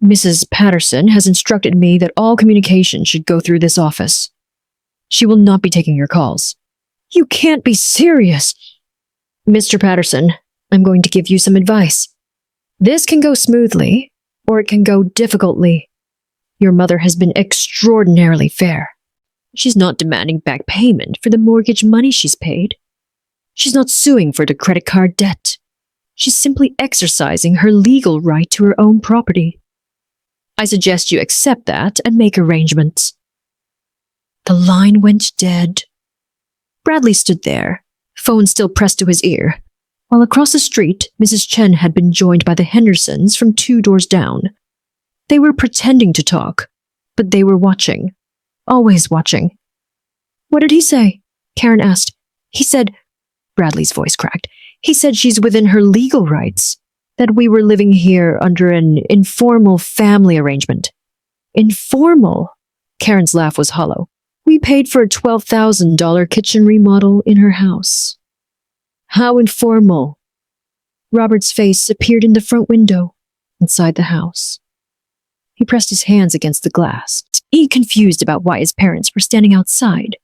Mrs. Patterson has instructed me that all communication should go through this office. She will not be taking your calls. You can't be serious. Mr. Patterson, I'm going to give you some advice. This can go smoothly, or it can go difficultly. Your mother has been extraordinarily fair. She's not demanding back payment for the mortgage money she's paid. She's not suing for the credit card debt. She's simply exercising her legal right to her own property. I suggest you accept that and make arrangements. The line went dead. Bradley stood there, phone still pressed to his ear, while across the street, Mrs. Chen had been joined by the Hendersons from 2 doors down. They were pretending to talk, but they were watching. Always watching. What did he say? Karen asked. He said, Bradley's voice cracked. He said she's within her legal rights, that we were living here under an informal family arrangement. Informal? Karen's laugh was hollow. We paid for a $12,000 kitchen remodel in her house. How informal. Robert's face appeared in the front window, inside the house. He pressed his hands against the glass, confused about why his parents were standing outside.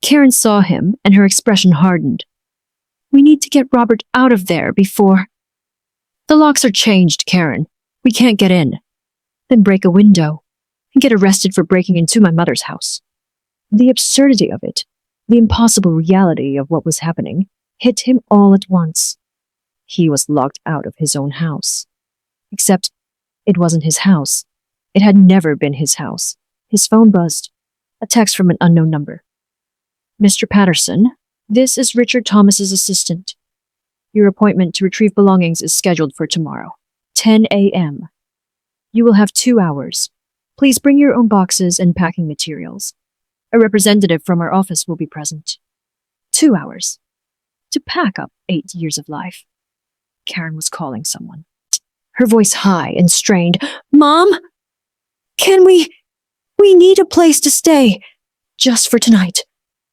Karen saw him, and her expression hardened. We need to get Robert out of there before... The locks are changed, Karen. We can't get in. Then break a window and get arrested for breaking into my mother's house. The absurdity of it, the impossible reality of what was happening, hit him all at once. He was locked out of his own house. Except it wasn't his house. It had never been his house. His phone buzzed. A text from an unknown number. Mr. Patterson, this is Richard Thomas's assistant. Your appointment to retrieve belongings is scheduled for tomorrow, 10 a.m. You will have 2 hours. Please bring your own boxes and packing materials. A representative from our office will be present. 2 hours. To pack up 8 years of life. Karen was calling someone. Her voice high and strained. Mom? Can we need a place to stay. Just for tonight.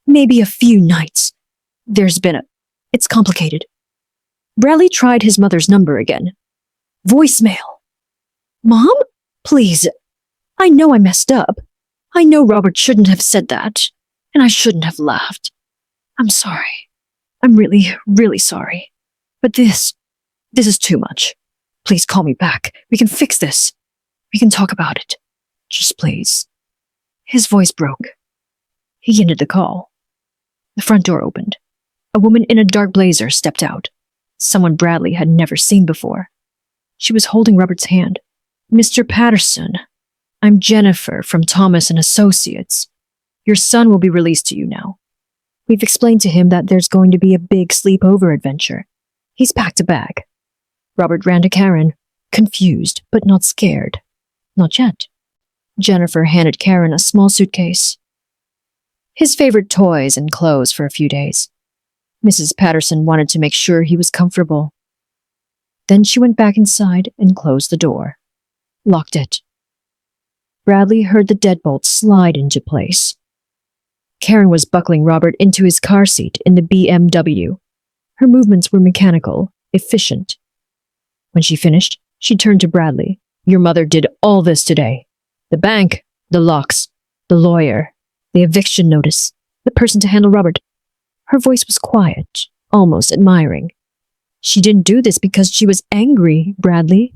Maybe a few nights. It's complicated. Bradley tried his mother's number again. Voicemail. Mom? Please. I know I messed up. I know Robert shouldn't have said that. And I shouldn't have laughed. I'm sorry. I'm really, really sorry. But this is too much. Please call me back. We can fix this. We can talk about it. Just please. His voice broke. He ended the call. The front door opened. A woman in a dark blazer stepped out. Someone Bradley had never seen before. She was holding Robert's hand. Mr. Patterson, I'm Jennifer from Thomas & Associates. Your son will be released to you now. We've explained to him that there's going to be a big sleepover adventure. He's packed a bag. Robert ran to Karen, confused but not scared. Not yet. Jennifer handed Karen a small suitcase. His favorite toys and clothes for a few days. Mrs. Patterson wanted to make sure he was comfortable. Then she went back inside and closed the door. Locked it. Bradley heard the deadbolt slide into place. Karen was buckling Robert into his car seat in the BMW. Her movements were mechanical, efficient. When she finished, she turned to Bradley. Your mother did all this today. The bank, the locks, the lawyer, the eviction notice, the person to handle Robert. Her voice was quiet, almost admiring. She didn't do this because she was angry, Bradley.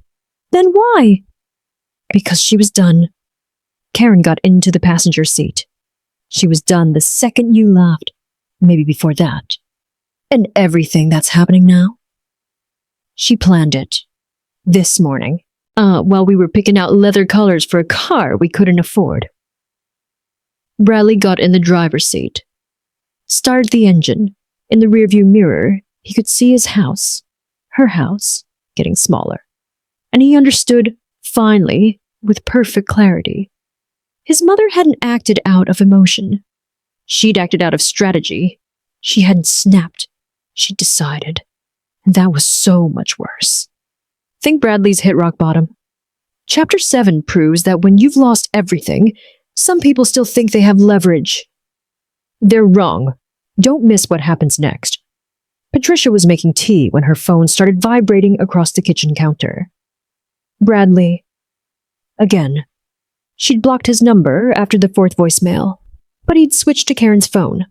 Then why? Because she was done. Karen got into the passenger seat. She was done the second you laughed, maybe before that. And everything that's happening now? She planned it. This morning, while we were picking out leather colors for a car we couldn't afford. Bradley got in the driver's seat. Started the engine. In the rearview mirror, he could see his house, her house, getting smaller. And he understood, finally, with perfect clarity. His mother hadn't acted out of emotion. She'd acted out of strategy. She hadn't snapped. She'd decided. And that was so much worse. Think Bradley's hit rock bottom. Chapter 7 proves that when you've lost everything, some people still think they have leverage. They're wrong. Don't miss what happens next. Patricia was making tea when her phone started vibrating across the kitchen counter. Bradley. Again. She'd blocked his number after the 4th voicemail, but he'd switched to Karen's phone,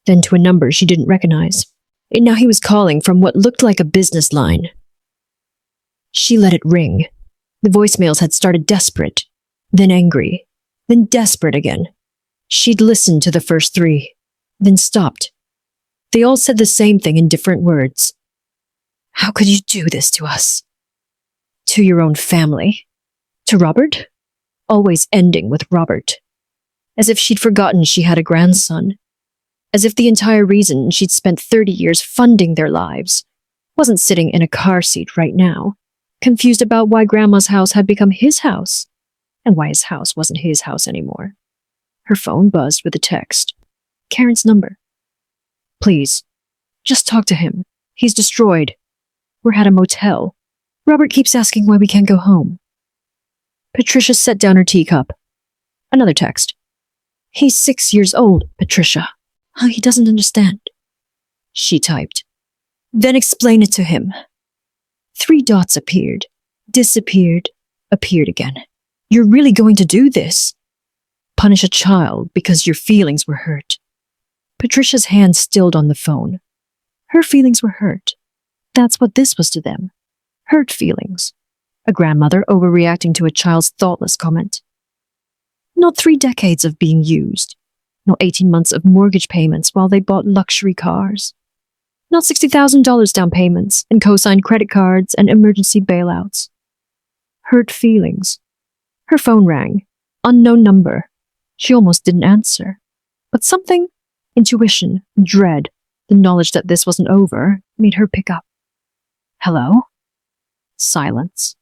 then to a number she didn't recognize. And now he was calling from what looked like a business line. She let it ring. The voicemails had started desperate, then angry, then desperate again. She'd listened to the first 3, then stopped. They all said the same thing in different words. How could you do this to us? To your own family? To Robert? Always ending with Robert. As if she'd forgotten she had a grandson. As if the entire reason she'd spent 30 years funding their lives wasn't sitting in a car seat right now, confused about why Grandma's house had become his house, and why his house wasn't his house anymore. Her phone buzzed with a text. Karen's number. Please, just talk to him. He's destroyed. We're at a motel. Robert keeps asking why we can't go home. Patricia set down her teacup. Another text. He's 6 years old, Patricia. He doesn't understand. She typed. Then explain it to him. 3 dots appeared, disappeared, appeared again. You're really going to do this? Punish a child because your feelings were hurt. Patricia's hand stilled on the phone. Her feelings were hurt. That's what this was to them. Hurt feelings. A grandmother overreacting to a child's thoughtless comment. Not 3 decades of being used. Not 18 months of mortgage payments while they bought luxury cars. Not $60,000 down payments and co-signed credit cards and emergency bailouts. Hurt feelings. Her phone rang. Unknown number. She almost didn't answer. But something, intuition, dread, the knowledge that this wasn't over, made her pick up. Hello? Silence.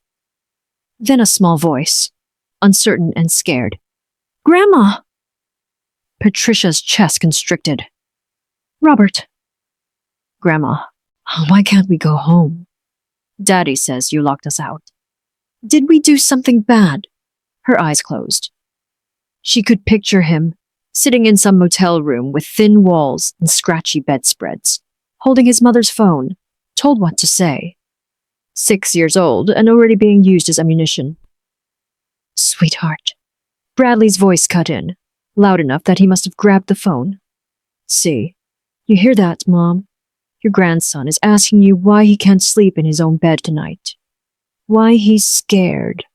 Then a small voice, uncertain and scared. Grandma! Patricia's chest constricted. Robert. Grandma, why can't we go home? Daddy says you locked us out. Did we do something bad? Her eyes closed. She could picture him, sitting in some motel room with thin walls and scratchy bedspreads, holding his mother's phone, told what to say. 6 years old and already being used as ammunition. Sweetheart. Bradley's voice cut in, loud enough that he must have grabbed the phone. See, you hear that, Mom? Your grandson is asking you why he can't sleep in his own bed tonight. Why he's scared.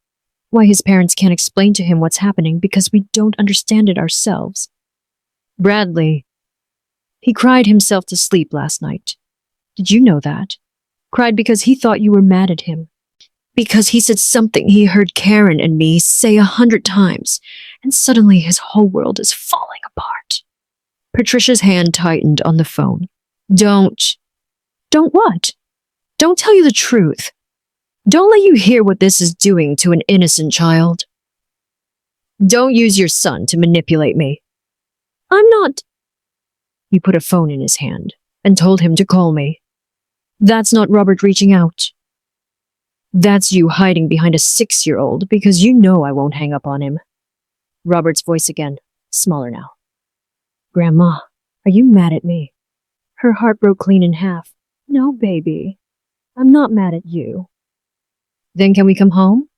Why his parents can't explain to him what's happening because we don't understand it ourselves. Bradley. He cried himself to sleep last night. Did you know that? Cried because he thought you were mad at him. Because he said something he heard Karen and me say 100 times, and suddenly his whole world is falling apart. Patricia's hand tightened on the phone. Don't what? Don't tell you the truth. Don't let you hear what this is doing to an innocent child. Don't use your son to manipulate me. I'm not. You put a phone in his hand and told him to call me. That's not Robert reaching out. That's you hiding behind a 6-year-old because you know I won't hang up on him. Robert's voice again, smaller now. Grandma, are you mad at me? Her heart broke clean in half. No, baby. I'm not mad at you. Then can we come home?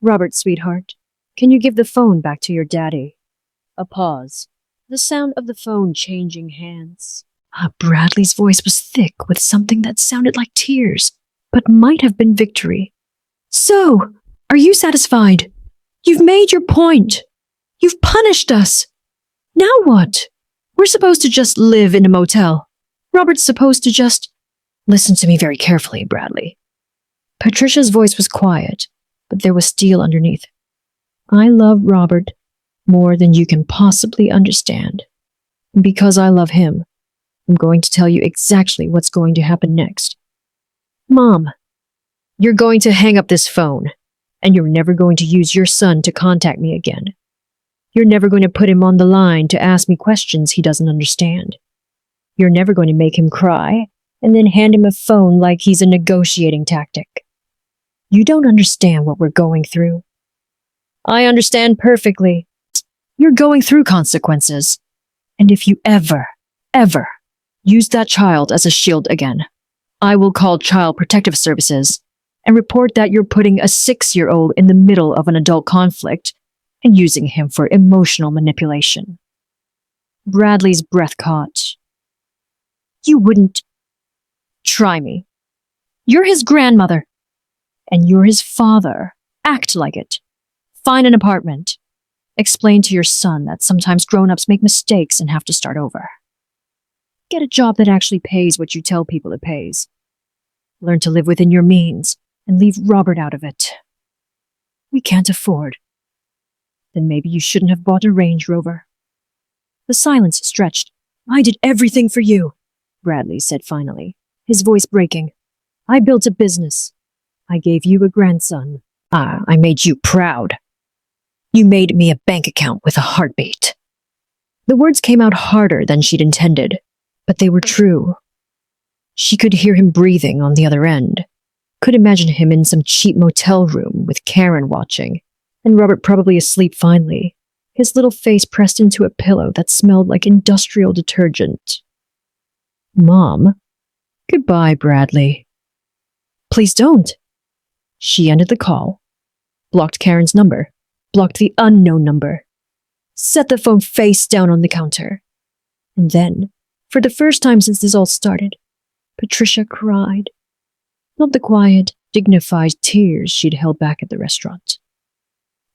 Robert, sweetheart, can you give the phone back to your daddy? A pause. The sound of the phone changing hands. Bradley's voice was thick with something that sounded like tears, but might have been victory. So, are you satisfied? You've made your point. You've punished us. Now what? We're supposed to just live in a motel. Robert's supposed to just... Listen to me very carefully, Bradley. Patricia's voice was quiet, but there was steel underneath. I love Robert more than you can possibly understand. And because I love him, I'm going to tell you exactly what's going to happen next. Mom, you're going to hang up this phone, and you're never going to use your son to contact me again. You're never going to put him on the line to ask me questions he doesn't understand. You're never going to make him cry and then hand him a phone like he's a negotiating tactic. You don't understand what we're going through. I understand perfectly. You're going through consequences. And if you ever use that child as a shield again, I will call Child Protective Services and report that you're putting a 6-year-old in the middle of an adult conflict and using him for emotional manipulation. Bradley's breath caught. You wouldn't try me. You're his grandmother. And you're his father. Act like it. Find an apartment. Explain to your son that sometimes grown-ups make mistakes and have to start over. Get a job that actually pays what you tell people it pays. Learn to live within your means and leave Robert out of it. We can't afford. Then maybe you shouldn't have bought a Range Rover. The silence stretched. I did everything for you, Bradley said finally, his voice breaking. I built a business. I gave you a grandson. I made you proud. You made me a bank account with a heartbeat. The words came out harder than she'd intended, but they were true. She could hear him breathing on the other end, could imagine him in some cheap motel room with Karen watching, and Robert probably asleep finally, his little face pressed into a pillow that smelled like industrial detergent. Mom. Goodbye, Bradley. Please don't. She ended the call, blocked Karen's number, blocked the unknown number, set the phone face down on the counter. And then, for the first time since this all started, Patricia cried. Not the quiet, dignified tears she'd held back at the restaurant.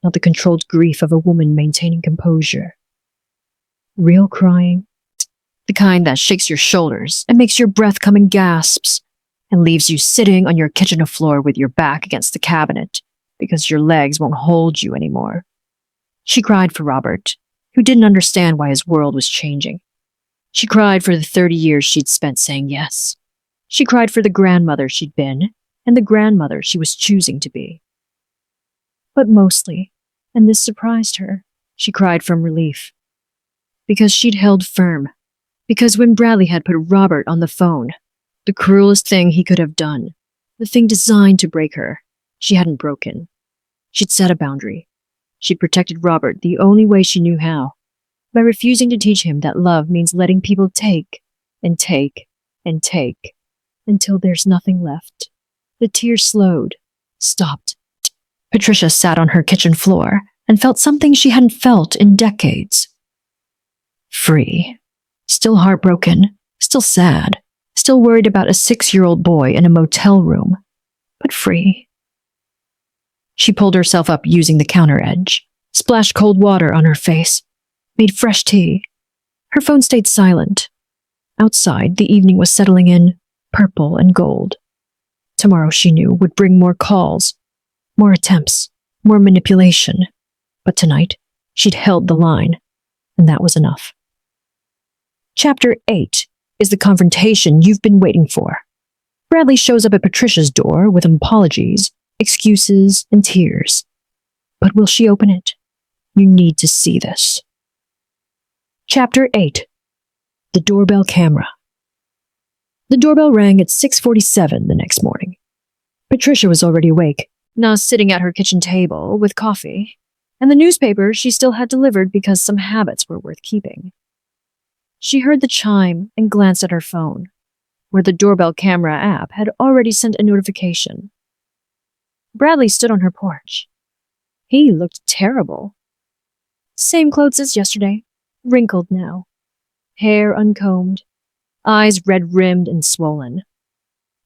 Not the controlled grief of a woman maintaining composure. Real crying. The kind that shakes your shoulders and makes your breath come in gasps and leaves you sitting on your kitchen floor with your back against the cabinet because your legs won't hold you anymore. She cried for Robert, who didn't understand why his world was changing. She cried for the 30 years she'd spent saying yes. She cried for the grandmother she'd been and the grandmother she was choosing to be. But mostly, and this surprised her, she cried from relief. Because she'd held firm. Because when Bradley had put Robert on the phone, the cruelest thing he could have done, the thing designed to break her, she hadn't broken. She'd set a boundary. She'd protected Robert the only way she knew how, by refusing to teach him that love means letting people take and take and take until there's nothing left. The tears slowed, stopped. Patricia sat on her kitchen floor and felt something she hadn't felt in decades. Free. Still heartbroken, still sad, still worried about a 6-year-old boy in a motel room, but free. She pulled herself up using the counter edge, splashed cold water on her face, made fresh tea. Her phone stayed silent. Outside, the evening was settling in, purple and gold. Tomorrow, she knew, would bring more calls, more attempts, more manipulation. But tonight, she'd held the line, and that was enough. Chapter 8 is the confrontation you've been waiting for. Bradley shows up at Patricia's door with apologies, excuses, and tears. But will she open it? You need to see this. Chapter 8. The doorbell camera. The doorbell rang at 6:47 the next morning. Patricia was already awake, now sitting at her kitchen table with coffee, and the newspaper she still had delivered because some habits were worth keeping. She heard the chime and glanced at her phone, where the doorbell camera app had already sent a notification. Bradley stood on her porch. He looked terrible. Same clothes as yesterday, wrinkled now. Hair uncombed, eyes red-rimmed and swollen.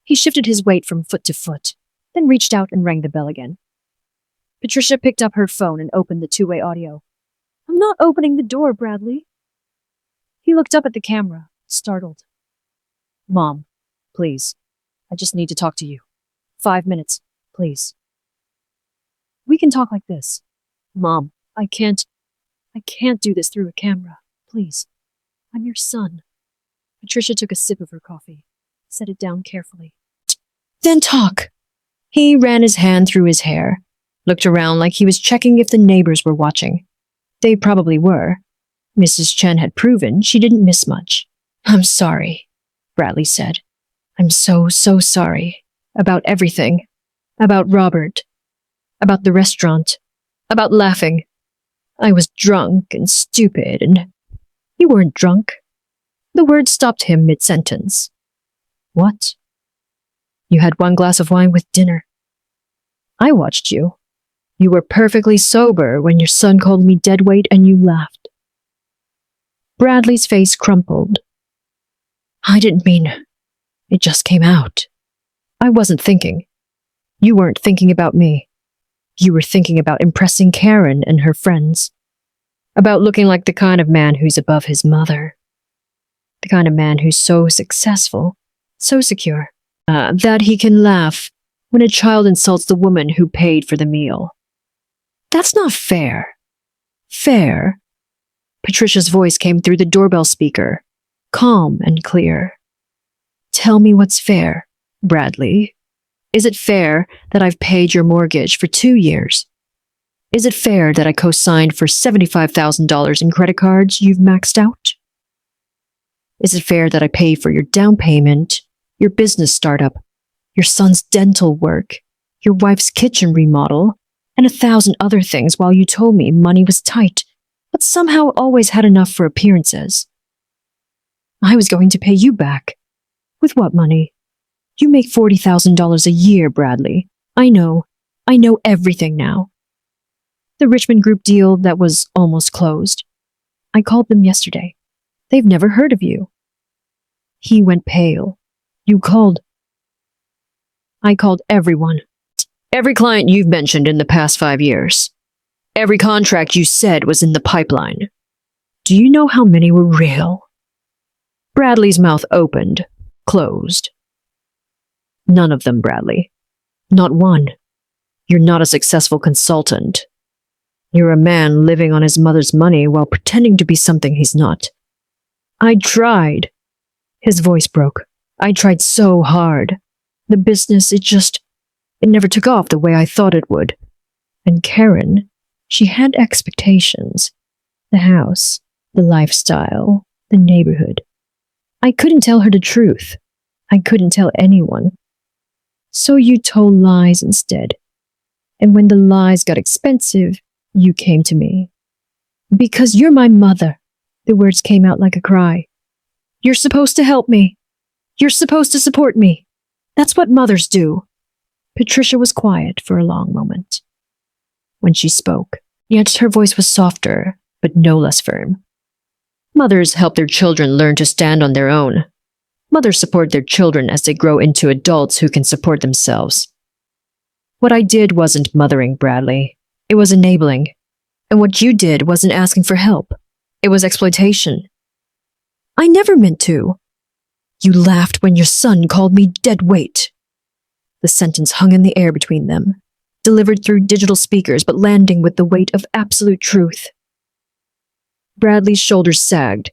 He shifted his weight from foot to foot, then reached out and rang the bell again. Patricia picked up her phone and opened the two-way audio. I'm not opening the door, Bradley. He looked up at the camera, startled. Mom, please. I just need to talk to you. 5 minutes, please. We can talk like this. Mom, I can't do this through a camera. Please. I'm your son. Patricia took a sip of her coffee, set it down carefully. Then talk. He ran his hand through his hair, looked around like he was checking if the neighbors were watching. They probably were. Mrs. Chen had proven she didn't miss much. I'm sorry, Bradley said. I'm so sorry. About everything. About Robert. About the restaurant. About laughing. I was drunk and stupid and... You weren't drunk. The word stopped him mid-sentence. What? You had 1 glass of wine with dinner. I watched you. You were perfectly sober when your son called me Deadweight and you laughed. Bradley's face crumpled. I didn't mean... It just came out. I wasn't thinking. You weren't thinking about me. You were thinking about impressing Karen and her friends. About looking like the kind of man who's above his mother. The kind of man who's so successful, so secure, that he can laugh when a child insults the woman who paid for the meal. That's not fair. Fair? Patricia's voice came through the doorbell speaker, calm and clear. Tell me what's fair, Bradley. Is it fair that I've paid your mortgage for 2 years? Is it fair that I co-signed for $75,000 in credit cards you've maxed out? Is it fair that I pay for your down payment, your business startup, your son's dental work, your wife's kitchen remodel, and 1,000 other things while you told me money was tight but somehow always had enough for appearances. I was going to pay you back. With what money? You make $40,000 a year, Bradley. I know everything now. The Richmond Group deal that was almost closed. I called them yesterday. They've never heard of you. He went pale. You called. I called everyone. Every client you've mentioned in the past 5 years. Every contract you said was in the pipeline. Do you know how many were real? Bradley's mouth opened, closed. None of them, Bradley. Not one. You're not a successful consultant. You're a man living on his mother's money while pretending to be something he's not. I tried. His voice broke. I tried so hard. The business, it never took off the way I thought it would. And Karen, she had expectations. The house, the lifestyle, the neighborhood. I couldn't tell her the truth. I couldn't tell anyone. So you told lies instead. And when the lies got expensive, you came to me. Because you're my mother. The words came out like a cry. You're supposed to help me. You're supposed to support me. That's what mothers do. Patricia was quiet for a long moment. When she spoke, yet her voice was softer, but no less firm. Mothers help their children learn to stand on their own. Mothers support their children as they grow into adults who can support themselves. What I did wasn't mothering, Bradley. It was enabling. And what you did wasn't asking for help. It was exploitation. I never meant to. You laughed when your son called me deadweight. The sentence hung in the air between them, delivered through digital speakers but landing with the weight of absolute truth. Bradley's shoulders sagged.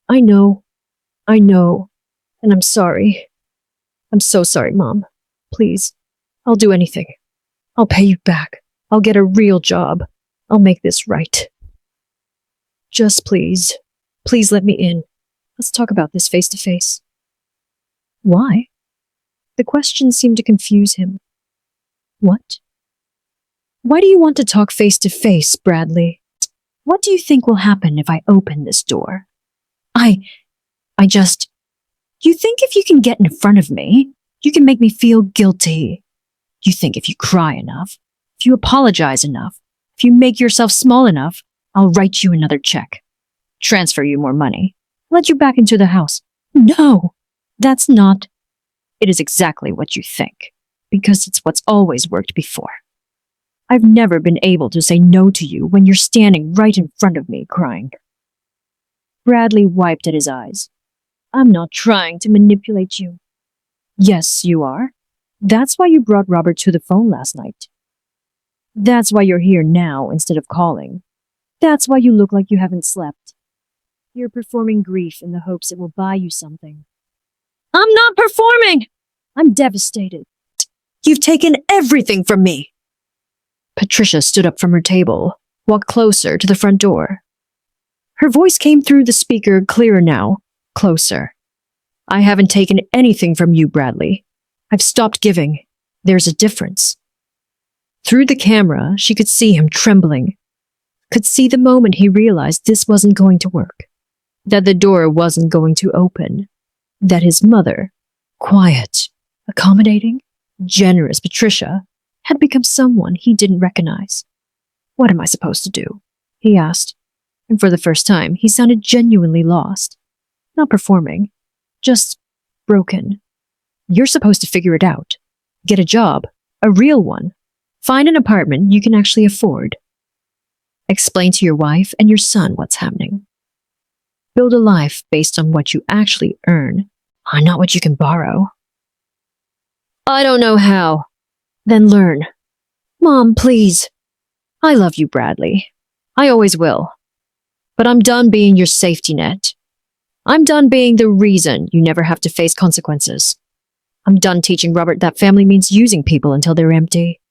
I know, and I'm sorry. I'm so sorry, Mom. Please, I'll do anything. I'll pay you back. I'll get a real job. I'll make this right. Just please let me in. Let's talk about this face to face. Why? The question seemed to confuse him. What? Why do you want to talk face to face, Bradley? What do you think will happen if I open this door? You think if you can get in front of me, you can make me feel guilty. You think if you cry enough, if you apologize enough, if you make yourself small enough, I'll write you another check, transfer you more money, let you back into the house. No, that's not. It is exactly what you think, because it's what's always worked before. I've never been able to say no to you when you're standing right in front of me crying. Bradley wiped at his eyes. I'm not trying to manipulate you. Yes, you are. That's why you brought Robert to the phone last night. That's why you're here now instead of calling. That's why you look like you haven't slept. You're performing grief in the hopes it will buy you something. I'm not performing! I'm devastated. You've taken everything from me. Patricia stood up from her table, walked closer to the front door. Her voice came through the speaker clearer now, closer. I haven't taken anything from you, Bradley. I've stopped giving. There's a difference. Through the camera, she could see him trembling. Could see the moment he realized this wasn't going to work. That the door wasn't going to open. That his mother, quiet, accommodating, generous Patricia, had become someone he didn't recognize. What am I supposed to do? He asked. And for the first time, he sounded genuinely lost. Not performing. Just broken. You're supposed to figure it out. Get a job. A real one. Find an apartment you can actually afford. Explain to your wife and your son what's happening. Build a life based on what you actually earn, not what you can borrow. I don't know how. Then learn. Mom, please. I love you, Bradley. I always will. But I'm done being your safety net. I'm done being the reason you never have to face consequences. I'm done teaching Robert that family means using people until they're empty.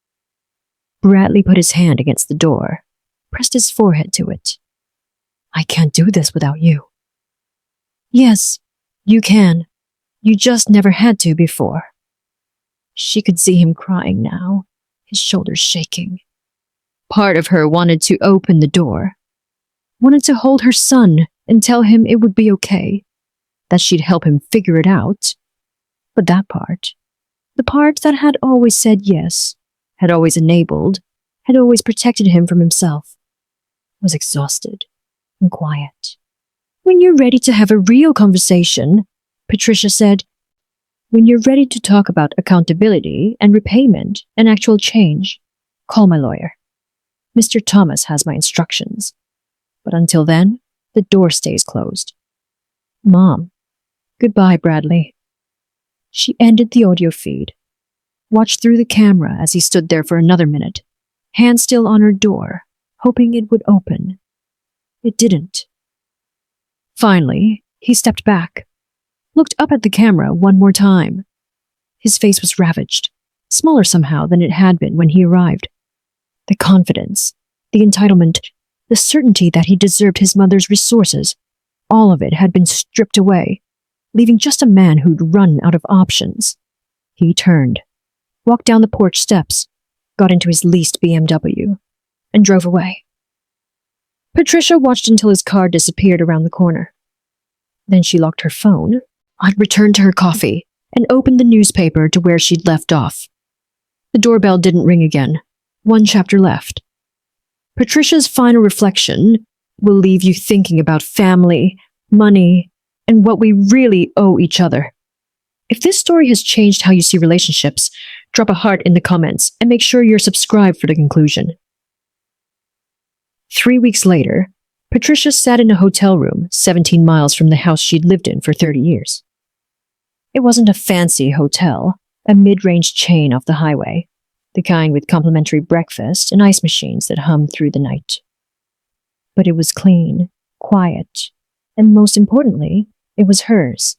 Bradley put his hand against the door, pressed his forehead to it. I can't do this without you. Yes, you can. You just never had to before. She could see him crying now, his shoulders shaking. Part of her wanted to open the door. wanted to hold her son and tell him it would be okay, that she'd help him figure it out. But that part, the part that had always said yes, had always enabled, had always protected him from himself, was exhausted and quiet. "When you're ready to have a real conversation," Patricia said, "when you're ready to talk about accountability and repayment and actual change, call my lawyer. Mr. Thomas has my instructions. But until then, the door stays closed. Mom, goodbye, Bradley." She ended the audio feed, watched through the camera as he stood there for another minute, hand still on her door, hoping it would open. It didn't. Finally, he stepped back, looked up at the camera one more time. His face was ravaged, smaller somehow than it had been when he arrived. The confidence, the entitlement, the certainty that he deserved his mother's resources, all of it had been stripped away, leaving just a man who'd run out of options. He turned, walked down the porch steps, got into his leased BMW, and drove away. Patricia watched until his car disappeared around the corner. Then she locked her phone, returned to her coffee, and opened the newspaper to where she'd left off. The doorbell didn't ring again. One chapter left. Patricia's final reflection will leave you thinking about family, money, and what we really owe each other. If this story has changed how you see relationships, drop a heart in the comments and make sure you're subscribed for the conclusion. 3 weeks later, Patricia sat in a hotel room 17 miles from the house she'd lived in for 30 years. It wasn't a fancy hotel, a mid-range chain off the highway, the kind with complimentary breakfast and ice machines that hummed through the night. But it was clean, quiet, and most importantly, it was hers.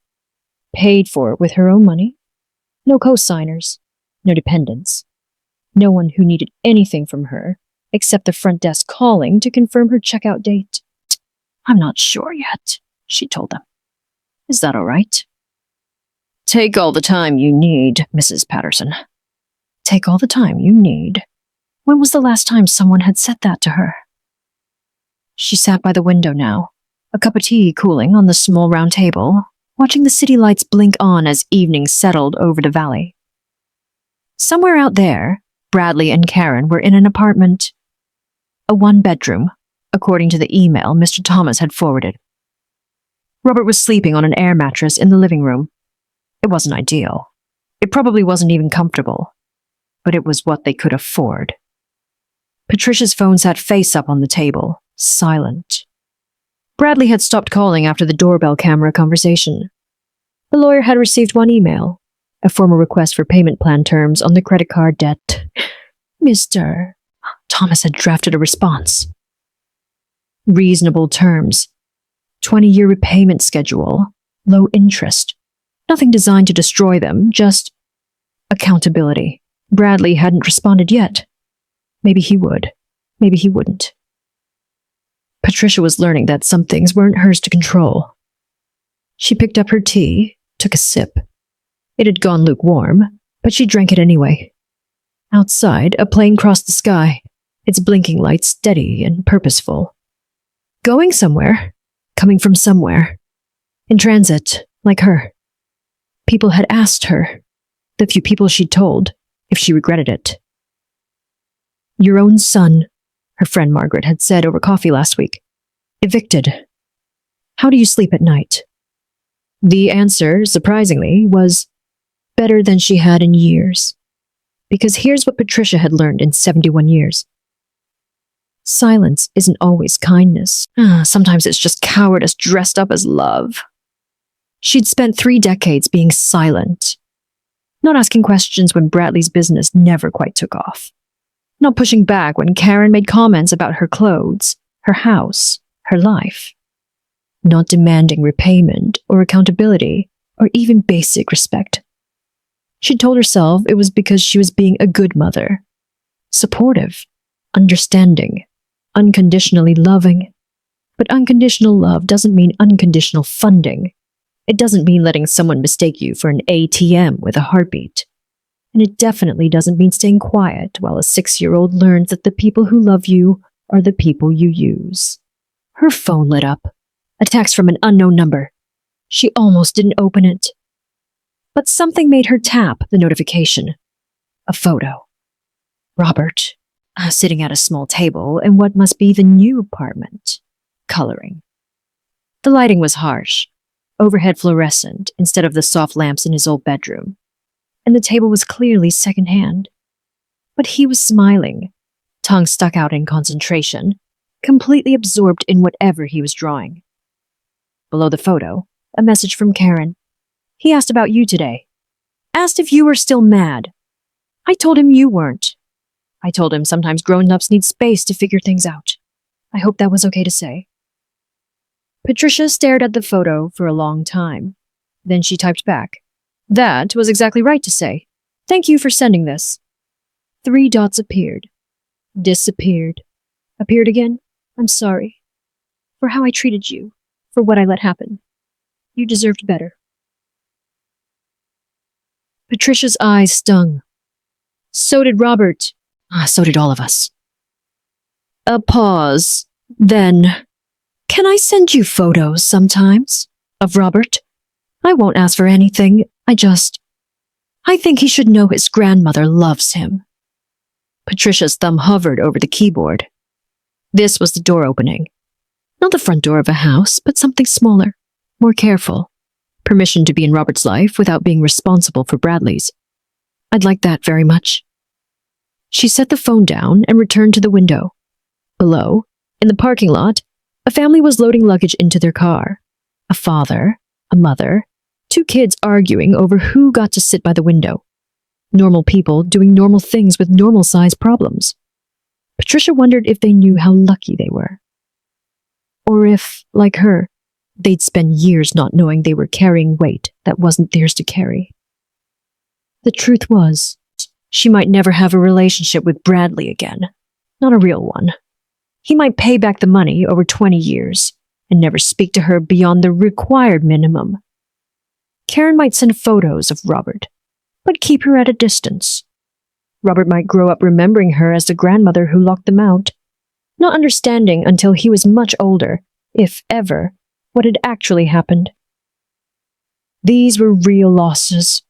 Paid for with her own money. No co-signers, no dependents. No one who needed anything from her, except the front desk calling to confirm her checkout date. "I'm not sure yet," she told them. "Is that all right?" "Take all the time you need, Mrs. Patterson." Take all the time you need. When was the last time someone had said that to her? She sat by the window now, a cup of tea cooling on the small round table, watching the city lights blink on as evening settled over the valley. Somewhere out there, Bradley and Karen were in an apartment. A one-bedroom, according to the email Mr. Thomas had forwarded. Robert was sleeping on an air mattress in the living room. It wasn't ideal. It probably wasn't even comfortable. But it was what they could afford. Patricia's phone sat face up on the table, silent. Bradley had stopped calling after the doorbell camera conversation. The lawyer had received one email, a formal request for payment plan terms on the credit card debt. Mr. Thomas had drafted a response. Reasonable terms. 20-year repayment schedule. Low interest. Nothing designed to destroy them, just accountability. Bradley hadn't responded yet. Maybe he would. Maybe he wouldn't. Patricia was learning that some things weren't hers to control. She picked up her tea, took a sip. It had gone lukewarm, but she drank it anyway. Outside, a plane crossed the sky, its blinking lights steady and purposeful. Going somewhere, coming from somewhere. In transit, like her. People had asked her, the few people she'd told, if she regretted it. Your own son, her friend Margaret had said over coffee last week. Evicted. How do you sleep at night? The answer, surprisingly, was better than she had in years. Because here's what Patricia had learned in 71 years. Silence isn't always kindness. Sometimes it's just cowardice dressed up as love. She'd spent 3 decades being silent. Not asking questions when Bradley's business never quite took off. Not pushing back when Karen made comments about her clothes, her house, her life. Not demanding repayment or accountability or even basic respect. She told herself it was because she was being a good mother. Supportive, understanding, unconditionally loving. But unconditional love doesn't mean unconditional funding. It doesn't mean letting someone mistake you for an ATM with a heartbeat. And it definitely doesn't mean staying quiet while a 6-year-old learns that the people who love you are the people you use. Her phone lit up. A text from an unknown number. She almost didn't open it. But something made her tap the notification. A photo. Robert, sitting at a small table in what must be the new apartment, coloring. The lighting was harsh, overhead fluorescent instead of the soft lamps in his old bedroom, and the table was clearly secondhand. But he was smiling, tongue stuck out in concentration, completely absorbed in whatever he was drawing. Below the photo, a message from Karen. He asked about you today. Asked if you were still mad. I told him you weren't. I told him sometimes grown-ups need space to figure things out. I hope that was okay to say. Patricia stared at the photo for a long time. Then she typed back. That was exactly right to say. Thank you for sending this. 3 dots appeared. Disappeared. Appeared again. I'm sorry. For how I treated you. For what I let happen. You deserved better. Patricia's eyes stung. So did Robert. So did all of us. A pause. Then, can I send you photos sometimes of Robert? I won't ask for anything. I think he should know his grandmother loves him. Patricia's thumb hovered over the keyboard. This was the door opening. Not the front door of a house, but something smaller, more careful. Permission to be in Robert's life without being responsible for Bradley's. I'd like that very much. She set the phone down and returned to the window. Below, in the parking lot, a family was loading luggage into their car. A father, a mother, 2 kids arguing over who got to sit by the window. Normal people doing normal things with normal-sized problems. Patricia wondered if they knew how lucky they were. Or if, like her, they'd spend years not knowing they were carrying weight that wasn't theirs to carry. The truth was, she might never have a relationship with Bradley again. Not a real one. He might pay back the money over 20 years and never speak to her beyond the required minimum. Karen might send photos of Robert, but keep her at a distance. Robert might grow up remembering her as the grandmother who locked them out, not understanding until he was much older, if ever, what had actually happened. These were real losses,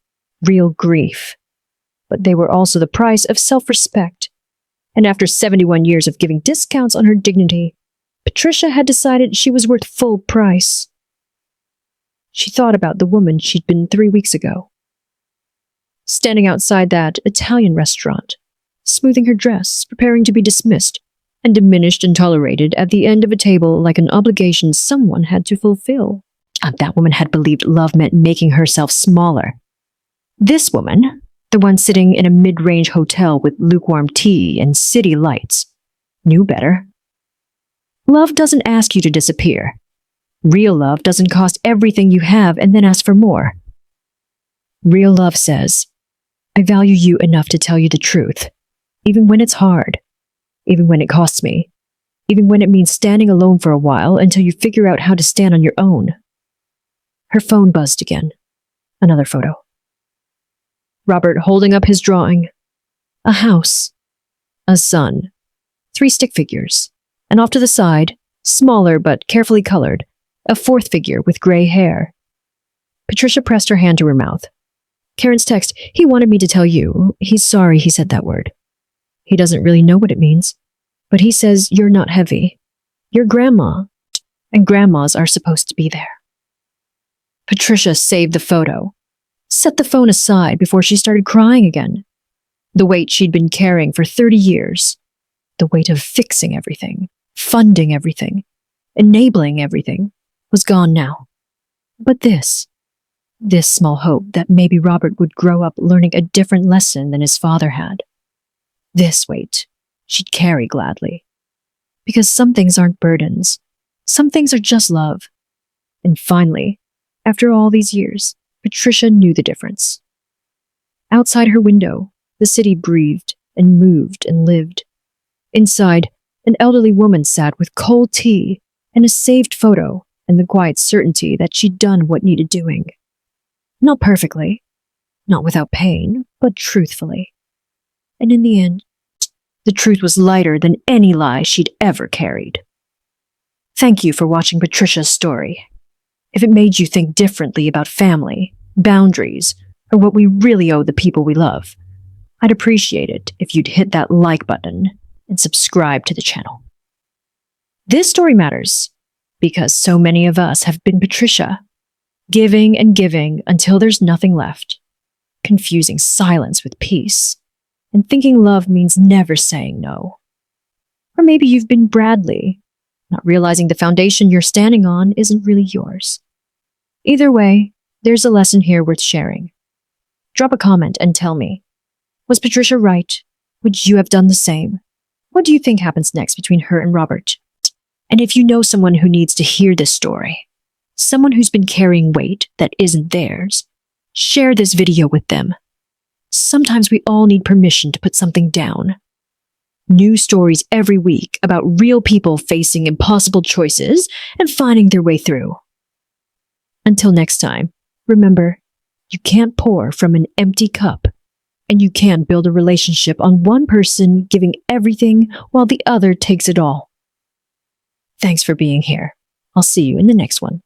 real grief, but they were also the price of self-respect. And after 71 years of giving discounts on her dignity, Patricia had decided she was worth full price. She thought about the woman she'd been 3 weeks ago. Standing outside that Italian restaurant, smoothing her dress, preparing to be dismissed, and diminished and tolerated at the end of a table like an obligation someone had to fulfill. That woman had believed love meant making herself smaller. This woman, the one sitting in a mid-range hotel with lukewarm tea and city lights, knew better. Love doesn't ask you to disappear. Real love doesn't cost everything you have and then ask for more. Real love says, I value you enough to tell you the truth, even when it's hard, even when it costs me, even when it means standing alone for a while until you figure out how to stand on your own. Her phone buzzed again. Another photo. Robert holding up his drawing. A house. A sun. 3 stick figures. And off to the side, smaller but carefully colored, a 4th figure with gray hair. Patricia pressed her hand to her mouth. Karen's text, he wanted me to tell you. He's sorry he said that word. He doesn't really know what it means, but he says you're not heavy. You're grandma, and grandmas are supposed to be there. Patricia saved the photo, set the phone aside before she started crying again. The weight she'd been carrying for 30 years, the weight of fixing everything, funding everything, enabling everything, was gone now. But this small hope that maybe Robert would grow up learning a different lesson than his father had. This weight she'd carry gladly. Because some things aren't burdens. Some things are just love. And finally, after all these years, Patricia knew the difference. Outside her window, the city breathed and moved and lived. Inside, an elderly woman sat with cold tea and a saved photo and the quiet certainty that she'd done what needed doing. Not perfectly, not without pain, but truthfully. And in the end, the truth was lighter than any lie she'd ever carried. Thank you for watching Patricia's story. If it made you think differently about family, boundaries, or what we really owe the people we love, I'd appreciate it if you'd hit that like button and subscribe to the channel. This story matters because so many of us have been Patricia, giving and giving until there's nothing left, confusing silence with peace, and thinking love means never saying no. Or maybe you've been Bradley, not realizing the foundation you're standing on isn't really yours. Either way, there's a lesson here worth sharing. Drop a comment and tell me, was Patricia right? Would you have done the same? What do you think happens next between her and Robert? And if you know someone who needs to hear this story, someone who's been carrying weight that isn't theirs, share this video with them. Sometimes we all need permission to put something down. New stories every week about real people facing impossible choices and finding their way through. Until next time, remember, you can't pour from an empty cup, and you can't build a relationship on one person giving everything while the other takes it all. Thanks for being here. I'll see you in the next one.